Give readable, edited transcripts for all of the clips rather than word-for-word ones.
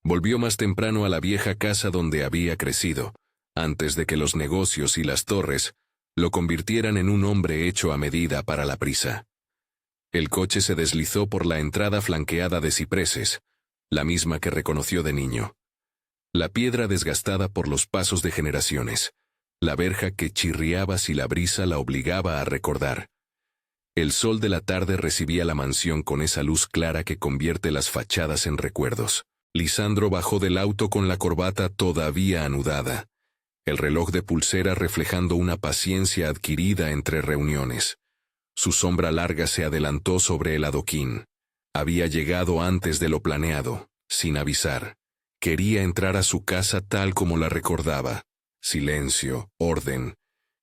Volvió más temprano a la vieja casa donde había crecido, antes de que los negocios y las torres lo convirtieran en un hombre hecho a medida para la prisa. El coche se deslizó por la entrada flanqueada de cipreses, la misma que reconoció de niño. La piedra desgastada por los pasos de generaciones, la verja que chirriaba si la brisa la obligaba a recordar. El sol de la tarde recibía la mansión con esa luz clara que convierte las fachadas en recuerdos. Lisandro bajó del auto con la corbata todavía anudada, el reloj de pulsera reflejando una paciencia adquirida entre reuniones. Su sombra larga se adelantó sobre el adoquín. Había llegado antes de lo planeado, sin avisar. Quería entrar a su casa tal como la recordaba. Silencio, orden,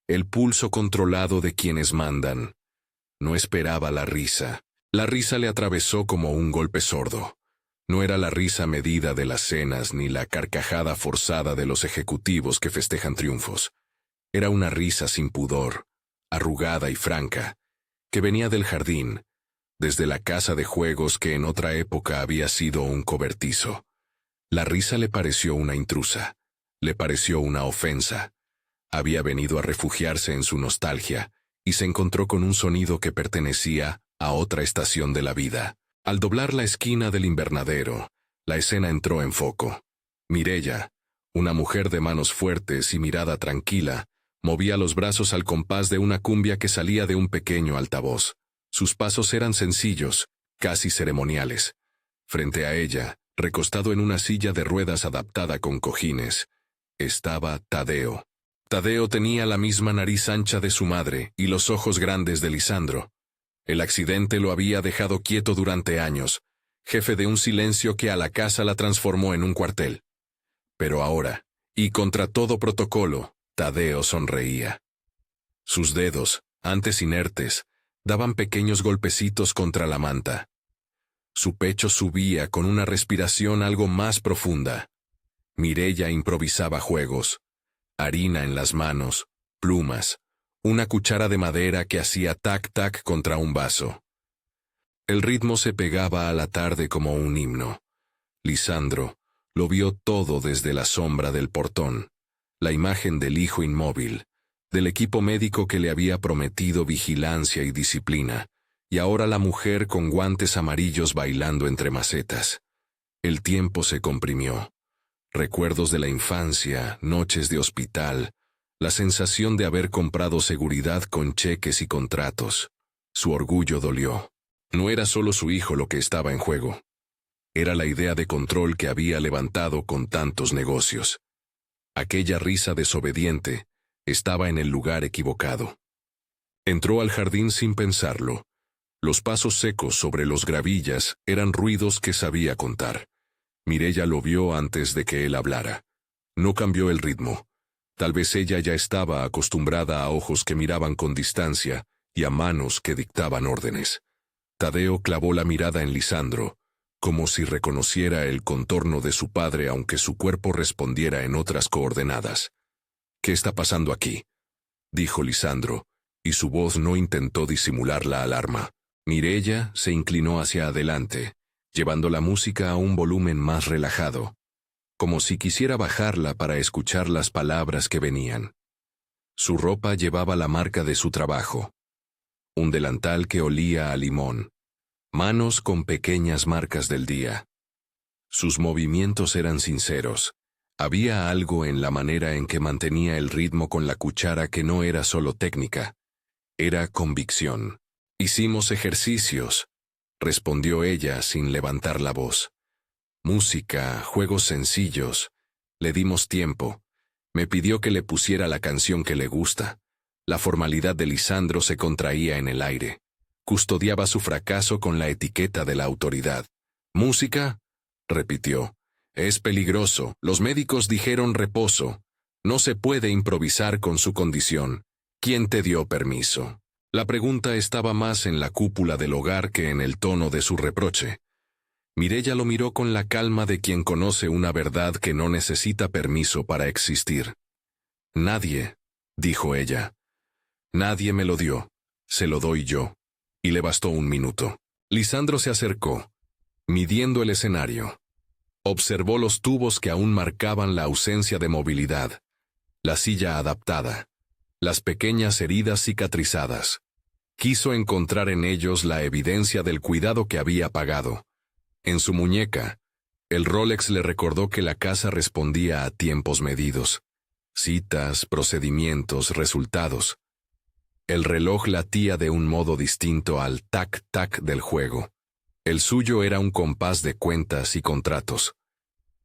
el pulso controlado de quienes mandan. No esperaba la risa. La risa le atravesó como un golpe sordo. No era la risa medida de las cenas ni la carcajada forzada de los ejecutivos que festejan triunfos. Era una risa sin pudor, arrugada y franca, que venía del jardín, desde la casa de juegos que en otra época había sido un cobertizo. La risa le pareció una intrusa, le pareció una ofensa. Había venido a refugiarse en su nostalgia y se encontró con un sonido que pertenecía a otra estación de la vida. Al doblar la esquina del invernadero, la escena entró en foco. Mireya, una mujer de manos fuertes y mirada tranquila, movía los brazos al compás de una cumbia que salía de un pequeño altavoz. Sus pasos eran sencillos, casi ceremoniales. Frente a ella, recostado en una silla de ruedas adaptada con cojines, estaba Tadeo. Tadeo tenía la misma nariz ancha de su madre y los ojos grandes de Lisandro. El accidente lo había dejado quieto durante años, jefe de un silencio que a la casa la transformó en un cuartel. Pero ahora, y contra todo protocolo, Tadeo sonreía. Sus dedos, antes inertes, daban pequeños golpecitos contra la manta. Su pecho subía con una respiración algo más profunda. Mireya improvisaba juegos. Harina en las manos, plumas, una cuchara de madera que hacía tac-tac contra un vaso. El ritmo se pegaba a la tarde como un himno. Lisandro lo vio todo desde la sombra del portón, la imagen del hijo inmóvil, del equipo médico que le había prometido vigilancia y disciplina, y ahora la mujer con guantes amarillos bailando entre macetas. El tiempo se comprimió. Recuerdos de la infancia, noches de hospital, la sensación de haber comprado seguridad con cheques y contratos. Su orgullo dolió. No era solo su hijo lo que estaba en juego. Era la idea de control que había levantado con tantos negocios. Aquella risa desobediente estaba en el lugar equivocado. Entró al jardín sin pensarlo. Los pasos secos sobre los gravillas eran ruidos que sabía contar. Mireya lo vio antes de que él hablara. No cambió el ritmo. Tal vez ella ya estaba acostumbrada a ojos que miraban con distancia y a manos que dictaban órdenes. Tadeo clavó la mirada en Lisandro, como si reconociera el contorno de su padre aunque su cuerpo respondiera en otras coordenadas. «¿Qué está pasando aquí?», dijo Lisandro, y su voz no intentó disimular la alarma. Mireya se inclinó hacia adelante, llevando la música a un volumen más relajado, como si quisiera bajarla para escuchar las palabras que venían. Su ropa llevaba la marca de su trabajo. Un delantal que olía a limón. Manos con pequeñas marcas del día. Sus movimientos eran sinceros. Había algo en la manera en que mantenía el ritmo con la cuchara que no era solo técnica. Era convicción. «Hicimos ejercicios», respondió ella sin levantar la voz. «Música, juegos sencillos. Le dimos tiempo. Me pidió que le pusiera la canción que le gusta». La formalidad de Lisandro se contraía en el aire. Custodiaba su fracaso con la etiqueta de la autoridad. «¿Música?», repitió. «Es peligroso. Los médicos dijeron reposo. No se puede improvisar con su condición. ¿Quién te dio permiso?». La pregunta estaba más en la cúpula del hogar que en el tono de su reproche. Mireya lo miró con la calma de quien conoce una verdad que no necesita permiso para existir. «Nadie», dijo ella. «Nadie me lo dio. Se lo doy yo». Y le bastó un minuto. Lisandro se acercó, midiendo el escenario. Observó los tubos que aún marcaban la ausencia de movilidad, la silla adaptada, las pequeñas heridas cicatrizadas. Quiso encontrar en ellos la evidencia del cuidado que había pagado. En su muñeca, el Rolex le recordó que la casa respondía a tiempos medidos. Citas, procedimientos, resultados. El reloj latía de un modo distinto al tac-tac del juego. El suyo era un compás de cuentas y contratos.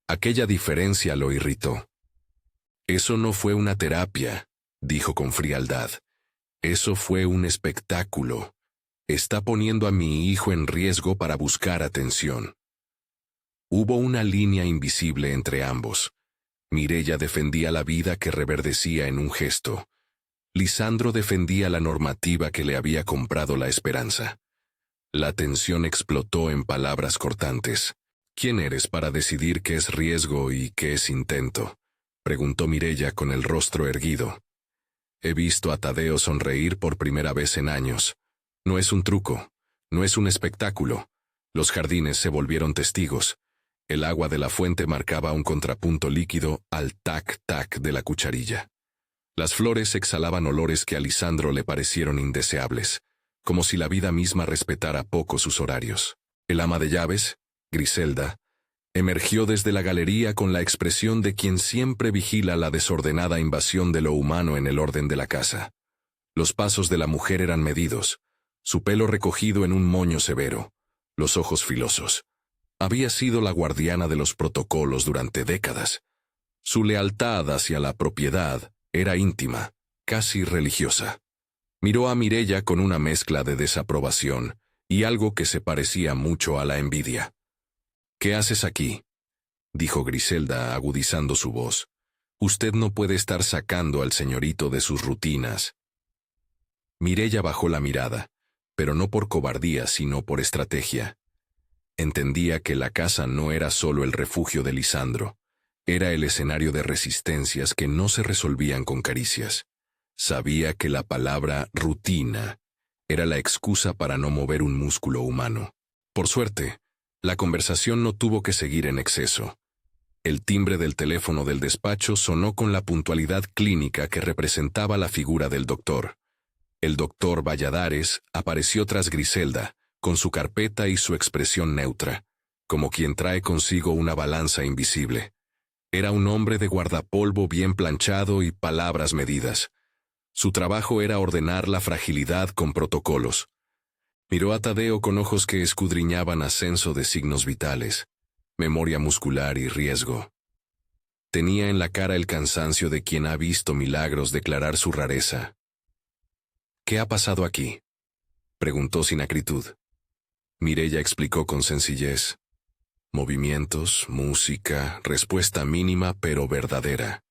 Aquella diferencia lo irritó. Eso no fue una terapia, dijo con frialdad. Eso fue un espectáculo. Está poniendo a mi hijo en riesgo para buscar atención. Hubo una línea invisible entre ambos. Mireya defendía la vida que reverdecía en un gesto. Lisandro defendía la normativa que le había comprado la esperanza. La tensión explotó en palabras cortantes. ¿Quién eres para decidir qué es riesgo y qué es intento?, preguntó Mireya con el rostro erguido. He visto a Tadeo sonreír por primera vez en años. No es un truco, no es un espectáculo. Los jardines se volvieron testigos. El agua de la fuente marcaba un contrapunto líquido al tac-tac de la cucharilla. Las flores exhalaban olores que a Lisandro le parecieron indeseables, como si la vida misma respetara poco sus horarios. El ama de llaves, Griselda, emergió desde la galería con la expresión de quien siempre vigila la desordenada invasión de lo humano en el orden de la casa. Los pasos de la mujer eran medidos, su pelo recogido en un moño severo, los ojos filosos. Había sido la guardiana de los protocolos durante décadas. Su lealtad hacia la propiedad era íntima, casi religiosa. Miró a Mireya con una mezcla de desaprobación y algo que se parecía mucho a la envidia. «¿Qué haces aquí?», dijo Griselda agudizando su voz. «Usted no puede estar sacando al señorito de sus rutinas». Mireya bajó la mirada, pero no por cobardía sino por estrategia. Entendía que la casa no era solo el refugio de Lisandro, era el escenario de resistencias que no se resolvían con caricias. Sabía que la palabra rutina era la excusa para no mover un músculo humano. Por suerte, la conversación no tuvo que seguir en exceso. El timbre del teléfono del despacho sonó con la puntualidad clínica que representaba la figura del doctor. El doctor Valladares apareció tras Griselda, con su carpeta y su expresión neutra, como quien trae consigo una balanza invisible. Era un hombre de guardapolvo bien planchado y palabras medidas. Su trabajo era ordenar la fragilidad con protocolos. Miró a Tadeo con ojos que escudriñaban ascenso de signos vitales, memoria muscular y riesgo. Tenía en la cara el cansancio de quien ha visto milagros declarar su rareza. «¿Qué ha pasado aquí?», preguntó sin acritud. Mireya explicó con sencillez. Movimientos, música, respuesta mínima pero verdadera.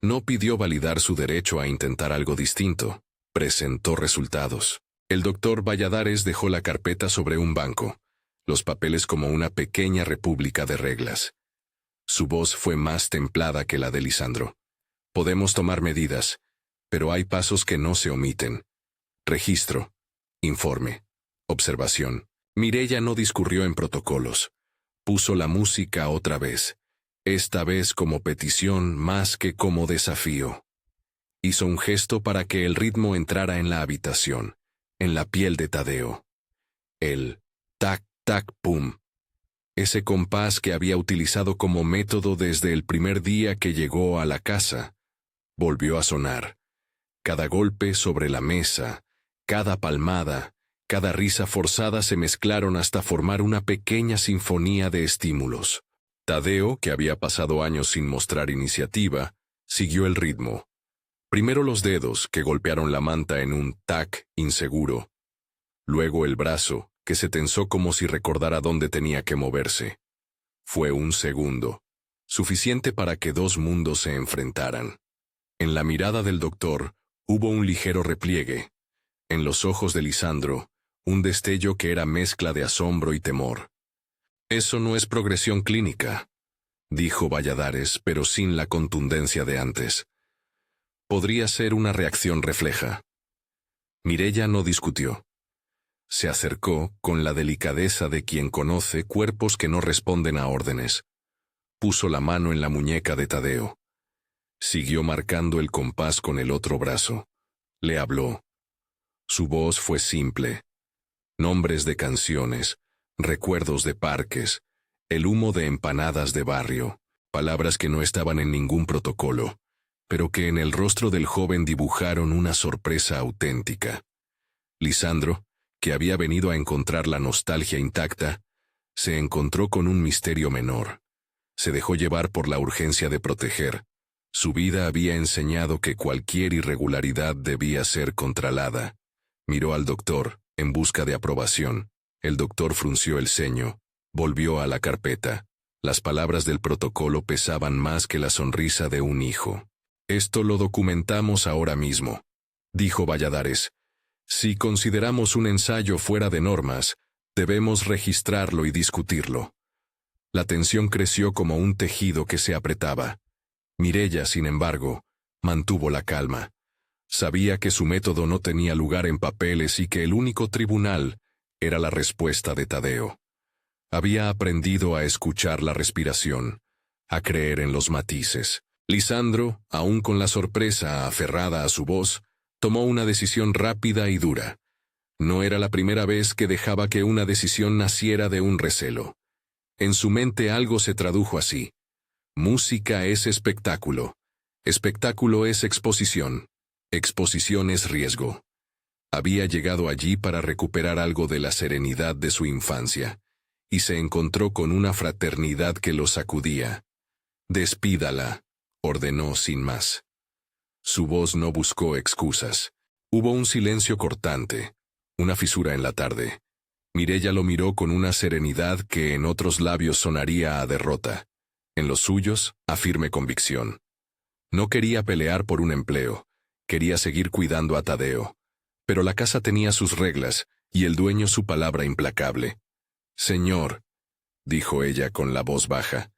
No pidió validar su derecho a intentar algo distinto. Presentó resultados. El doctor Valladares dejó la carpeta sobre un banco, los papeles como una pequeña república de reglas. Su voz fue más templada que la de Lisandro. «Podemos tomar medidas, pero hay pasos que no se omiten. Registro, informe, observación». Mireya no discurrió en protocolos. Puso la música otra vez, esta vez como petición más que como desafío. Hizo un gesto para que el ritmo entrara en la habitación, en la piel de Tadeo. El tac-tac-pum. Ese compás que había utilizado como método desde el primer día que llegó a la casa, volvió a sonar. Cada golpe sobre la mesa, cada palmada, cada risa forzada se mezclaron hasta formar una pequeña sinfonía de estímulos. Tadeo, que había pasado años sin mostrar iniciativa, siguió el ritmo. Primero los dedos, que golpearon la manta en un tac inseguro. Luego el brazo, que se tensó como si recordara dónde tenía que moverse. Fue un segundo, suficiente para que dos mundos se enfrentaran. En la mirada del doctor hubo un ligero repliegue. En los ojos de Lisandro, un destello que era mezcla de asombro y temor. «Eso no es progresión clínica», dijo Valladares, pero sin la contundencia de antes. «Podría ser una reacción refleja». Mireya no discutió. Se acercó con la delicadeza de quien conoce cuerpos que no responden a órdenes. puso la mano en la muñeca de Tadeo. Siguió marcando el compás con el otro brazo. Le habló. Su voz fue simple. Nombres de canciones, recuerdos de parques, el humo de empanadas de barrio, palabras que no estaban en ningún protocolo, pero que en el rostro del joven dibujaron una sorpresa auténtica. Lisandro, que había venido a encontrar la nostalgia intacta, se encontró con un misterio menor. Se dejó llevar por la urgencia de proteger. Su vida había enseñado que cualquier irregularidad debía ser controlada. Miró al doctor, en busca de aprobación. El doctor frunció el ceño. Volvió a la carpeta. Las palabras del protocolo pesaban más que la sonrisa de un hijo. «Esto lo documentamos ahora mismo», dijo Valladares. «Si consideramos un ensayo fuera de normas, debemos registrarlo y discutirlo». La tensión creció como un tejido que se apretaba. Mireya, sin embargo, mantuvo la calma. Sabía que su método no tenía lugar en papeles y que el único tribunal era la respuesta de Tadeo. Había aprendido a escuchar la respiración, a creer en los matices. Lisandro, aún con la sorpresa aferrada a su voz, tomó una decisión rápida y dura. No era la primera vez que dejaba que una decisión naciera de un recelo. En su mente algo se tradujo así. Música es espectáculo. Espectáculo es exposición. Exposición es riesgo. Había llegado allí para recuperar algo de la serenidad de su infancia, y se encontró con una fraternidad que lo sacudía. «Despídala», ordenó sin más. Su voz no buscó excusas. Hubo un silencio cortante, una fisura en la tarde. Mireya lo miró con una serenidad que en otros labios sonaría a derrota. En los suyos, a firme convicción. No quería pelear por un empleo. Quería seguir cuidando a Tadeo. Pero la casa tenía sus reglas, y el dueño su palabra implacable. «Señor», dijo ella con la voz baja,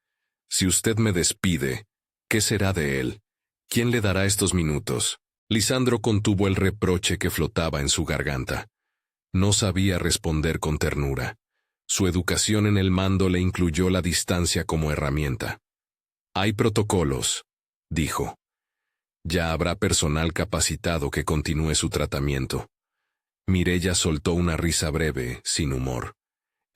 «si usted me despide, ¿qué será de él? ¿Quién le dará estos minutos?» Lisandro contuvo el reproche que flotaba en su garganta. No sabía responder con ternura. Su educación en el mando le incluyó la distancia como herramienta. «Hay protocolos», dijo. «Ya habrá personal capacitado que continúe su tratamiento». Mireya soltó una risa breve, sin humor.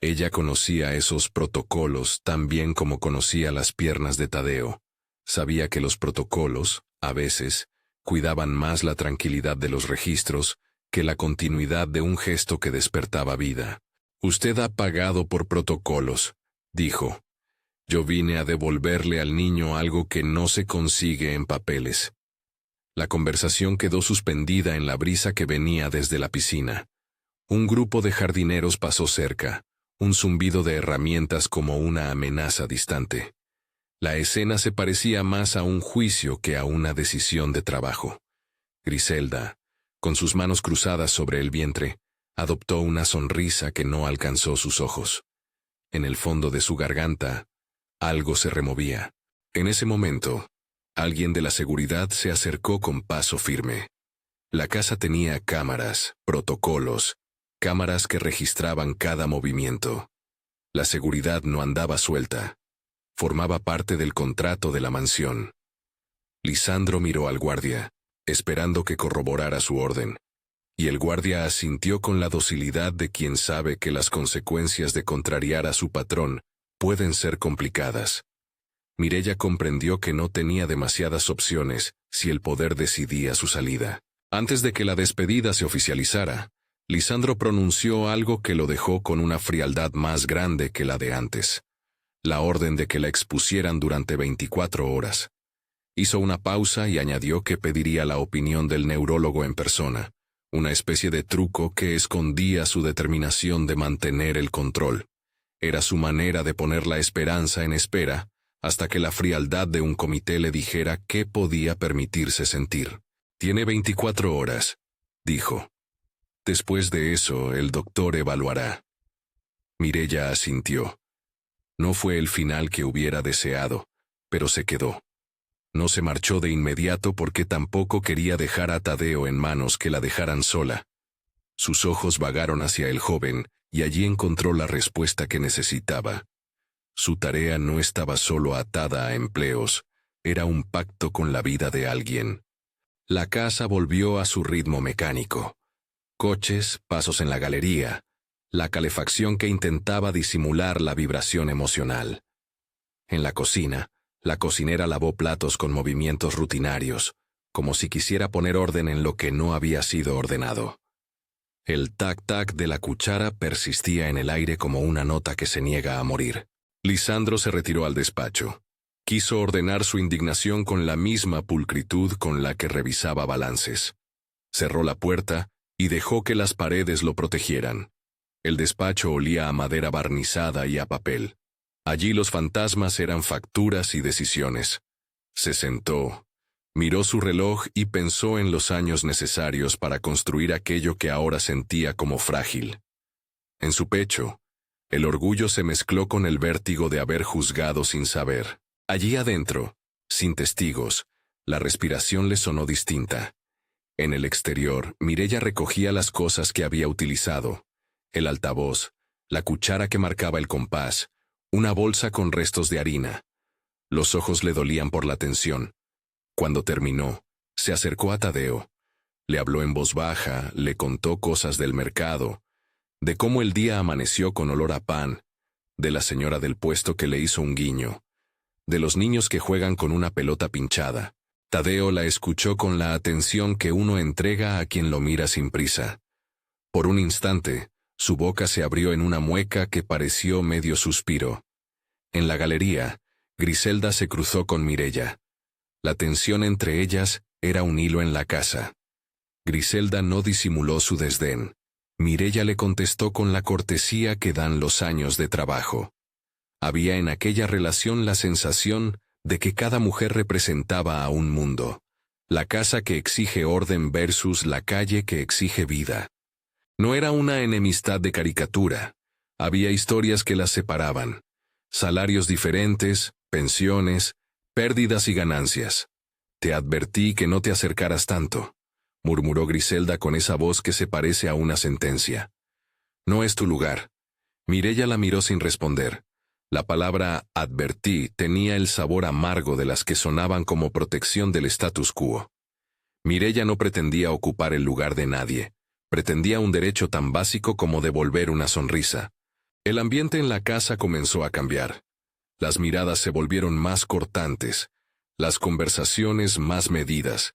Ella conocía esos protocolos tan bien como conocía las piernas de Tadeo. Sabía que los protocolos, a veces, cuidaban más la tranquilidad de los registros que la continuidad de un gesto que despertaba vida. «Usted ha pagado por protocolos», dijo. «Yo vine a devolverle al niño algo que no se consigue en papeles». La conversación quedó suspendida en la brisa que venía desde la piscina. Un grupo de jardineros pasó cerca, un zumbido de herramientas como una amenaza distante. La escena se parecía más a un juicio que a una decisión de trabajo. Griselda, con sus manos cruzadas sobre el vientre, adoptó una sonrisa que no alcanzó sus ojos. En el fondo de su garganta, algo se removía. En ese momento, alguien de la seguridad se acercó con paso firme. La casa tenía cámaras, protocolos, cámaras que registraban cada movimiento. La seguridad no andaba suelta. Formaba parte del contrato de la mansión. Lisandro miró al guardia, esperando que corroborara su orden. Y el guardia asintió con la docilidad de quien sabe que las consecuencias de contrariar a su patrón pueden ser complicadas. Mireya comprendió que no tenía demasiadas opciones si el poder decidía su salida. Antes de que la despedida se oficializara, Lisandro pronunció algo que lo dejó con una frialdad más grande que la de antes. La orden de que la expusieran durante 24 horas. Hizo una pausa y añadió que pediría la opinión del neurólogo en persona, una especie de truco que escondía su determinación de mantener el control. Era su manera de poner la esperanza en espera hasta que la frialdad de un comité le dijera qué podía permitirse sentir. «Tiene 24 horas», dijo. «Después de eso, el doctor evaluará». Mireya asintió. No fue el final que hubiera deseado, pero se quedó. No se marchó de inmediato porque tampoco quería dejar a Tadeo en manos que la dejaran sola. Sus ojos vagaron hacia el joven y allí encontró la respuesta que necesitaba. Su tarea no estaba solo atada a empleos, era un pacto con la vida de alguien. La casa volvió a su ritmo mecánico. Coches, pasos en la galería, la calefacción que intentaba disimular la vibración emocional. En la cocina, la cocinera lavó platos con movimientos rutinarios, como si quisiera poner orden en lo que no había sido ordenado. El tac-tac de la cuchara persistía en el aire como una nota que se niega a morir. Lisandro se retiró al despacho. Quiso ordenar su indignación con la misma pulcritud con la que revisaba balances. Cerró la puerta y dejó que las paredes lo protegieran. El despacho olía a madera barnizada y a papel. Allí los fantasmas eran facturas y decisiones. Se sentó, miró su reloj y pensó en los años necesarios para construir aquello que ahora sentía como frágil. En su pecho, el orgullo se mezcló con el vértigo de haber juzgado sin saber. Allí adentro, sin testigos, la respiración le sonó distinta. En el exterior, Mireya recogía las cosas que había utilizado: el altavoz, la cuchara que marcaba el compás, una bolsa con restos de harina. Los ojos le dolían por la tensión. Cuando terminó, se acercó a Tadeo. Le habló en voz baja, le contó cosas del mercado, de cómo el día amaneció con olor a pan, de la señora del puesto que le hizo un guiño, de los niños que juegan con una pelota pinchada. Tadeo la escuchó con la atención que uno entrega a quien lo mira sin prisa. Por un instante, su boca se abrió en una mueca que pareció medio suspiro. En la galería, Griselda se cruzó con Mireya. La tensión entre ellas era un hilo en la casa. Griselda no disimuló su desdén. Mireya le contestó con la cortesía que dan los años de trabajo. Había en aquella relación la sensación de que cada mujer representaba a un mundo. La casa que exige orden versus la calle que exige vida. No era una enemistad de caricatura. Había historias que las separaban. Salarios diferentes, pensiones, pérdidas y ganancias. Te advertí que no te acercaras tanto, murmuró Griselda con esa voz que se parece a una sentencia. No es tu lugar. Mireya la miró sin responder. La palabra advertí tenía el sabor amargo de las que sonaban como protección del status quo. Mireya no pretendía ocupar el lugar de nadie. Pretendía un derecho tan básico como devolver una sonrisa. El ambiente en la casa comenzó a cambiar. Las miradas se volvieron más cortantes, las conversaciones más medidas.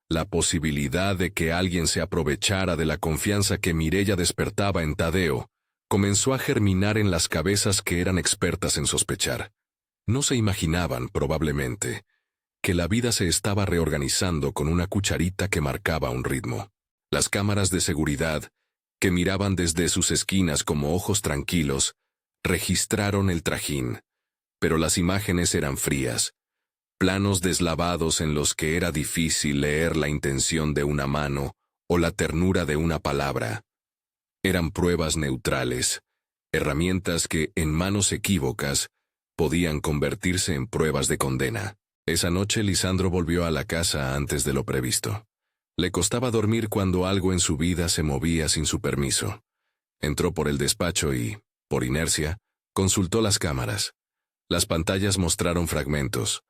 La posibilidad de que alguien se aprovechara de la confianza que Mireya despertaba en Tadeo comenzó a germinar en las cabezas que eran expertas en sospechar. No se imaginaban, probablemente, que la vida se estaba reorganizando con una cucharita que marcaba un ritmo. Las cámaras de seguridad, que miraban desde sus esquinas como ojos tranquilos, registraron el trajín, pero las imágenes eran frías, planos deslavados en los que era difícil leer la intención de una mano o la ternura de una palabra. Eran pruebas neutrales, herramientas que, en manos equívocas, podían convertirse en pruebas de condena. Esa noche Lisandro volvió a la casa antes de lo previsto. Le costaba dormir cuando algo en su vida se movía sin su permiso. Entró por el despacho y, por inercia, consultó las cámaras. Las pantallas mostraron fragmentos.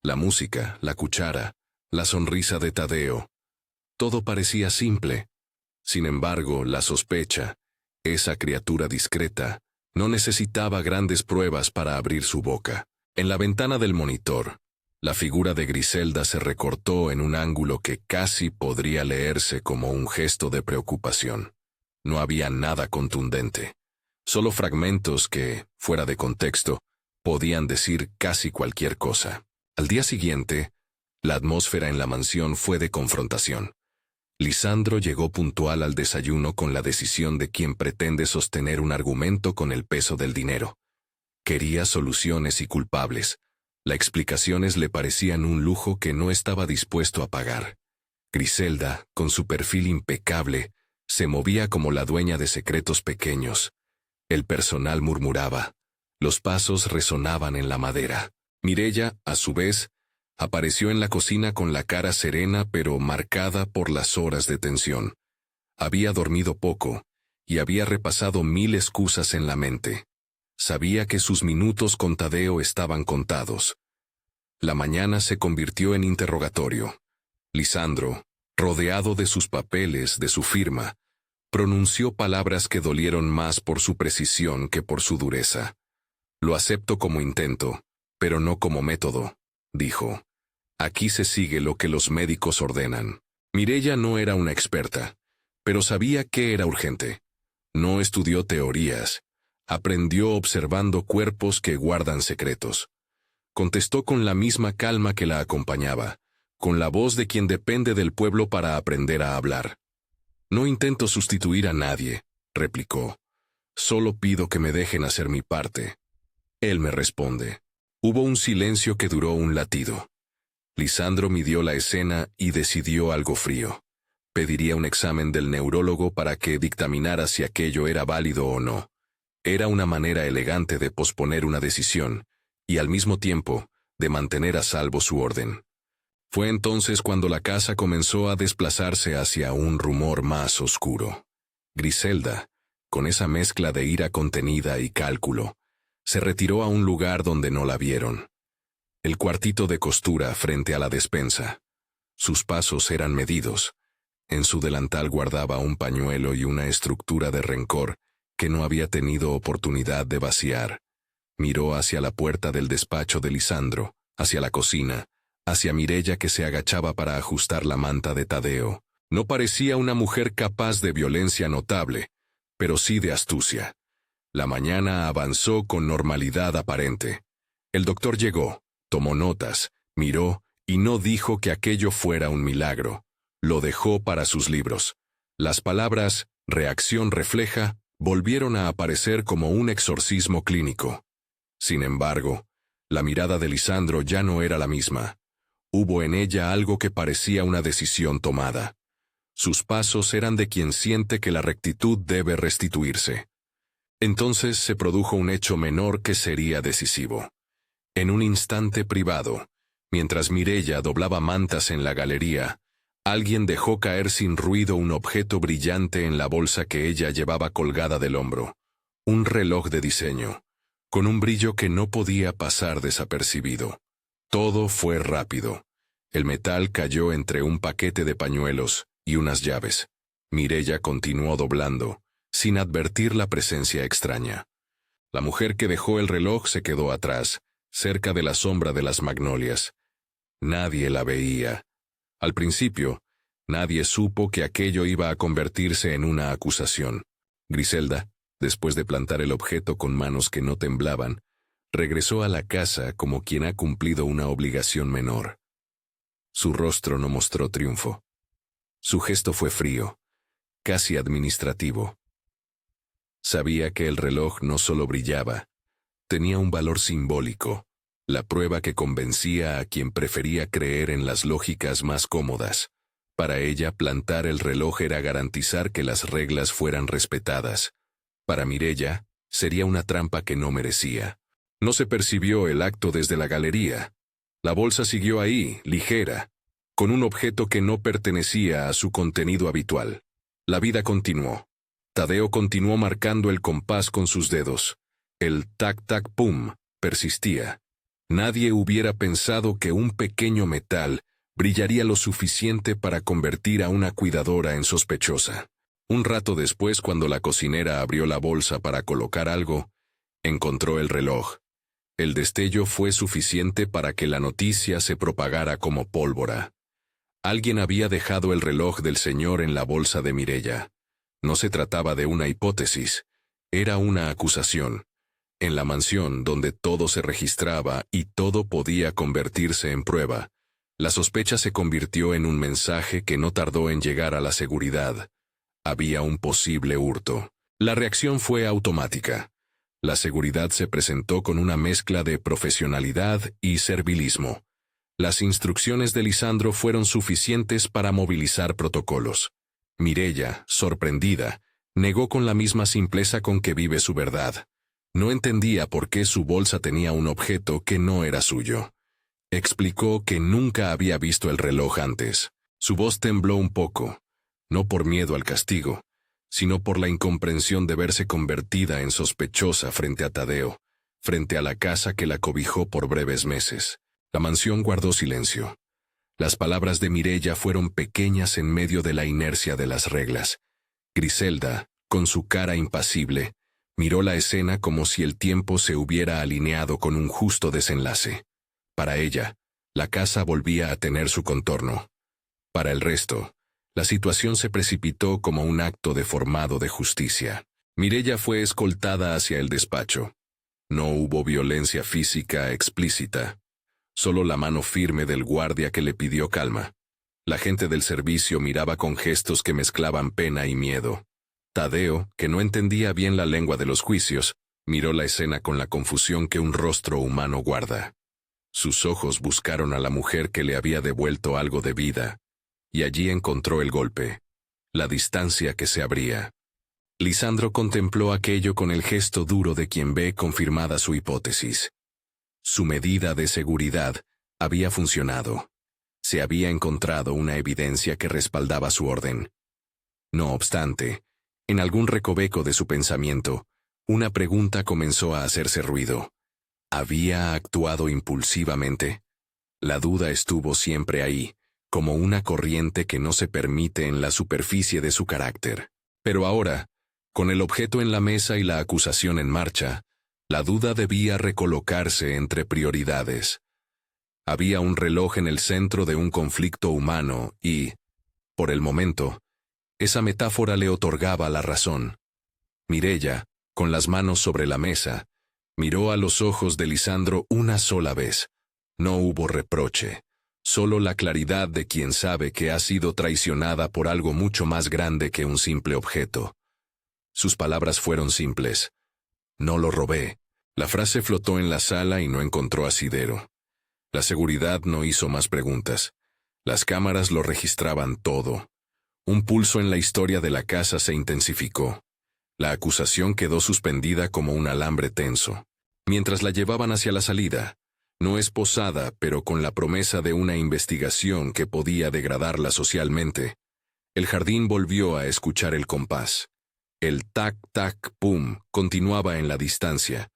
La música, la cuchara, la sonrisa de Tadeo. Todo parecía simple. Sin embargo, la sospecha, esa criatura discreta, no necesitaba grandes pruebas para abrir su boca. En la ventana del monitor, la figura de Griselda se recortó en un ángulo que casi podría leerse como un gesto de preocupación. No había nada contundente. Solo fragmentos que, fuera de contexto, podían decir casi cualquier cosa. Al día siguiente, la atmósfera en la mansión fue de confrontación. Lisandro llegó puntual al desayuno con la decisión de quien pretende sostener un argumento con el peso del dinero. Quería soluciones y culpables. Las explicaciones le parecían un lujo que no estaba dispuesto a pagar. Griselda, con su perfil impecable, se movía como la dueña de secretos pequeños. El personal murmuraba. Los pasos resonaban en la madera. Mireya, a su vez, apareció en la cocina con la cara serena pero marcada por las horas de tensión. Había dormido poco, y había repasado 1000 excusas en la mente. Sabía que sus minutos con Tadeo estaban contados. La mañana se convirtió en interrogatorio. Lisandro, rodeado de sus papeles, de su firma, pronunció palabras que dolieron más por su precisión que por su dureza. Lo acepto como intento, pero no como método, dijo. Aquí se sigue lo que los médicos ordenan. Mireya no era una experta, pero sabía que era urgente. No estudió teorías, aprendió observando cuerpos que guardan secretos. Contestó con la misma calma que la acompañaba, con la voz de quien depende del pueblo para aprender a hablar. No intento sustituir a nadie, replicó. Solo pido que me dejen hacer mi parte. Él me responde. Hubo un silencio que duró un latido. Lisandro midió la escena y decidió algo frío. Pediría un examen del neurólogo para que dictaminara si aquello era válido o no. Era una manera elegante de posponer una decisión, y al mismo tiempo, de mantener a salvo su orden. Fue entonces cuando la casa comenzó a desplazarse hacia un rumor más oscuro. Griselda, con esa mezcla de ira contenida y cálculo, se retiró a un lugar donde no la vieron. El cuartito de costura frente a la despensa. Sus pasos eran medidos. En su delantal guardaba un pañuelo y una estructura de rencor que no había tenido oportunidad de vaciar. Miró hacia la puerta del despacho de Lisandro, hacia la cocina, hacia Mireya que se agachaba para ajustar la manta de Tadeo. No parecía una mujer capaz de violencia notable, pero sí de astucia. La mañana avanzó con normalidad aparente. El doctor llegó, tomó notas, miró y no dijo que aquello fuera un milagro. Lo dejó para sus libros. Las palabras «reacción refleja» volvieron a aparecer como un exorcismo clínico. Sin embargo, la mirada de Lisandro ya no era la misma. Hubo en ella algo que parecía una decisión tomada. Sus pasos eran de quien siente que la rectitud debe restituirse. Entonces se produjo un hecho menor que sería decisivo. En un instante privado, mientras Mireya doblaba mantas en la galería, alguien dejó caer sin ruido un objeto brillante en la bolsa que ella llevaba colgada del hombro. Un reloj de diseño, con un brillo que no podía pasar desapercibido. Todo fue rápido. El metal cayó entre un paquete de pañuelos y unas llaves. Mireya continuó doblando, sin advertir la presencia extraña. La mujer que dejó el reloj se quedó atrás, cerca de la sombra de las magnolias. Nadie la veía. Al principio, nadie supo que aquello iba a convertirse en una acusación. Griselda, después de plantar el objeto con manos que no temblaban, regresó a la casa como quien ha cumplido una obligación menor. Su rostro no mostró triunfo. Su gesto fue frío, casi administrativo. Sabía que el reloj no solo brillaba, tenía un valor simbólico, la prueba que convencía a quien prefería creer en las lógicas más cómodas. Para ella, plantar el reloj era garantizar que las reglas fueran respetadas. Para Mireya, sería una trampa que no merecía. No se percibió el acto desde la galería. La bolsa siguió ahí, ligera, con un objeto que no pertenecía a su contenido habitual. La vida continuó. Tadeo continuó marcando el compás con sus dedos. El tac-tac-pum persistía. Nadie hubiera pensado que un pequeño metal brillaría lo suficiente para convertir a una cuidadora en sospechosa. Un rato después, cuando la cocinera abrió la bolsa para colocar algo, encontró el reloj. El destello fue suficiente para que la noticia se propagara como pólvora. Alguien había dejado el reloj del señor en la bolsa de Mireya. No se trataba de una hipótesis, era una acusación. En la mansión, donde todo se registraba y todo podía convertirse en prueba, la sospecha se convirtió en un mensaje que no tardó en llegar a la seguridad. Había un posible hurto. La reacción fue automática. La seguridad se presentó con una mezcla de profesionalidad y servilismo. Las instrucciones de Lisandro fueron suficientes para movilizar protocolos. Mireya, sorprendida, negó con la misma simpleza con que vive su verdad. No entendía por qué su bolsa tenía un objeto que no era suyo. Explicó que nunca había visto el reloj antes. Su voz tembló un poco, no por miedo al castigo, sino por la incomprensión de verse convertida en sospechosa frente a Tadeo, frente a la casa que la cobijó por breves meses. La mansión guardó silencio. Las palabras de Mireya fueron pequeñas en medio de la inercia de las reglas. Griselda, con su cara impasible, miró la escena como si el tiempo se hubiera alineado con un justo desenlace. Para ella, la casa volvía a tener su contorno. Para el resto, la situación se precipitó como un acto deformado de justicia. Mireya fue escoltada hacia el despacho. No hubo violencia física explícita, solo la mano firme del guardia que le pidió calma. La gente del servicio miraba con gestos que mezclaban pena y miedo. Tadeo, que no entendía bien la lengua de los juicios, miró la escena con la confusión que un rostro humano guarda. Sus ojos buscaron a la mujer que le había devuelto algo de vida, y allí encontró el golpe, la distancia que se abría. Lisandro contempló aquello con el gesto duro de quien ve confirmada su hipótesis. Su medida de seguridad había funcionado. Se había encontrado una evidencia que respaldaba su orden. No obstante, en algún recoveco de su pensamiento, una pregunta comenzó a hacerse ruido. ¿Había actuado impulsivamente? La duda estuvo siempre ahí, como una corriente que no se permite en la superficie de su carácter. Pero ahora, con el objeto en la mesa y la acusación en marcha, la duda debía recolocarse entre prioridades. Había un reloj en el centro de un conflicto humano y, por el momento, esa metáfora le otorgaba la razón. Mireya, con las manos sobre la mesa, miró a los ojos de Lisandro una sola vez. No hubo reproche, solo la claridad de quien sabe que ha sido traicionada por algo mucho más grande que un simple objeto. Sus palabras fueron simples. No lo robé. La frase flotó en la sala y no encontró asidero. La seguridad no hizo más preguntas. Las cámaras lo registraban todo. Un pulso en la historia de la casa se intensificó. La acusación quedó suspendida como un alambre tenso. Mientras la llevaban hacia la salida, no esposada, pero con la promesa de una investigación que podía degradarla socialmente, el jardín volvió a escuchar el compás. El tac-tac-pum continuaba en la distancia,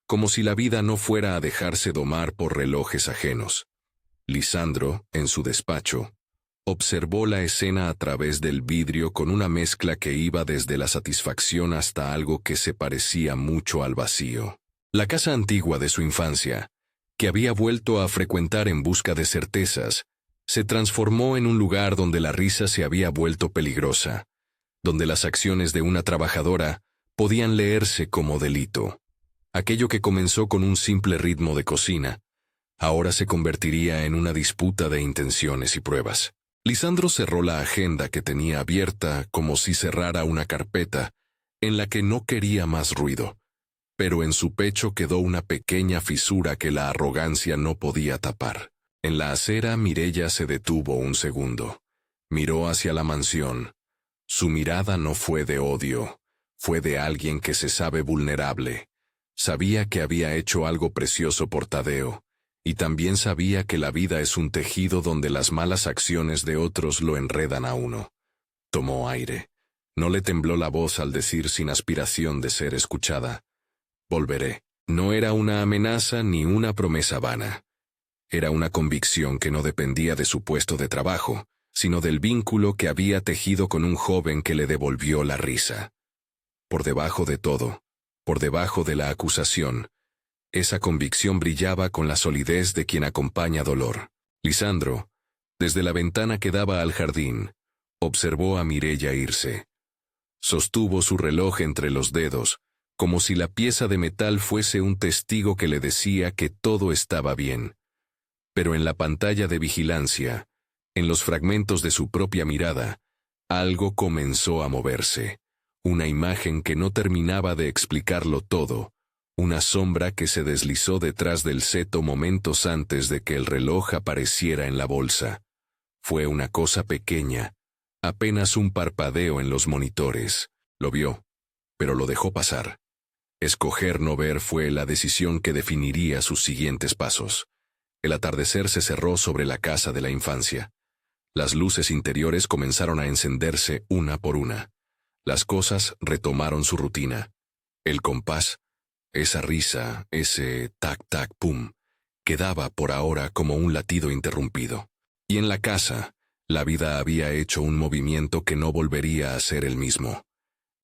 como si la vida no fuera a dejarse domar por relojes ajenos. Lisandro, en su despacho, observó la escena a través del vidrio con una mezcla que iba desde la satisfacción hasta algo que se parecía mucho al vacío. La casa antigua de su infancia, que había vuelto a frecuentar en busca de certezas, se transformó en un lugar donde la risa se había vuelto peligrosa, donde las acciones de una trabajadora podían leerse como delito. Aquello que comenzó con un simple ritmo de cocina, ahora se convertiría en una disputa de intenciones y pruebas. Lisandro cerró la agenda que tenía abierta como si cerrara una carpeta en la que no quería más ruido, pero en su pecho quedó una pequeña fisura que la arrogancia no podía tapar. En la acera Mireya se detuvo un segundo. Miró hacia la mansión. Su mirada no fue de odio, fue de alguien que se sabe vulnerable. Sabía que había hecho algo precioso por Tadeo, y también sabía que la vida es un tejido donde las malas acciones de otros lo enredan a uno. Tomó aire. No le tembló la voz al decir sin aspiración de ser escuchada: volveré. No era una amenaza ni una promesa vana. Era una convicción que no dependía de su puesto de trabajo, sino del vínculo que había tejido con un joven que le devolvió la risa. Por debajo de todo, por debajo de la acusación, esa convicción brillaba con la solidez de quien acompaña dolor. Lisandro, desde la ventana que daba al jardín, observó a Mireya irse. Sostuvo su reloj entre los dedos, como si la pieza de metal fuese un testigo que le decía que todo estaba bien. Pero en la pantalla de vigilancia, en los fragmentos de su propia mirada, algo comenzó a moverse. Una imagen que no terminaba de explicarlo todo, una sombra que se deslizó detrás del seto momentos antes de que el reloj apareciera en la bolsa. Fue una cosa pequeña, apenas un parpadeo en los monitores. Lo vio, pero lo dejó pasar. Escoger no ver fue la decisión que definiría sus siguientes pasos. El atardecer se cerró sobre la casa de la infancia. Las luces interiores comenzaron a encenderse una por una. Las cosas retomaron su rutina. El compás, esa risa, ese tac-tac-pum, quedaba por ahora como un latido interrumpido. Y en la casa, la vida había hecho un movimiento que no volvería a ser el mismo.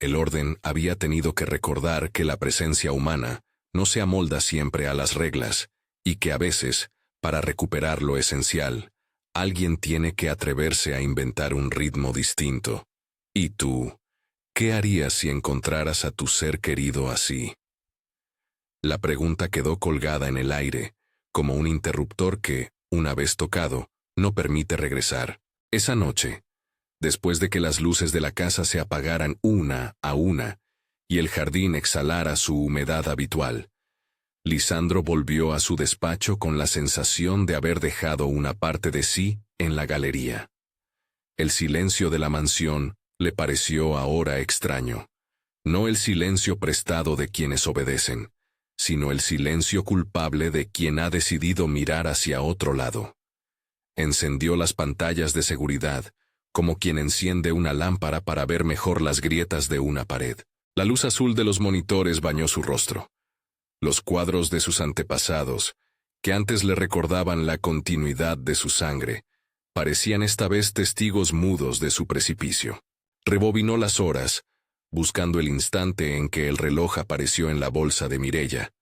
El orden había tenido que recordar que la presencia humana no se amolda siempre a las reglas, y que a veces, para recuperar lo esencial, alguien tiene que atreverse a inventar un ritmo distinto. ¿Y tú? ¿Qué harías si encontraras a tu ser querido así? La pregunta quedó colgada en el aire, como un interruptor que, una vez tocado, no permite regresar. Esa noche, después de que las luces de la casa se apagaran una a una, y el jardín exhalara su humedad habitual, Lisandro volvió a su despacho con la sensación de haber dejado una parte de sí en la galería. El silencio de la mansión le pareció ahora extraño. No el silencio prestado de quienes obedecen, sino el silencio culpable de quien ha decidido mirar hacia otro lado. Encendió las pantallas de seguridad, como quien enciende una lámpara para ver mejor las grietas de una pared. La luz azul de los monitores bañó su rostro. Los cuadros de sus antepasados, que antes le recordaban la continuidad de su sangre, parecían esta vez testigos mudos de su precipicio. Rebobinó las horas, buscando el instante en que el reloj apareció en la bolsa de Mireya.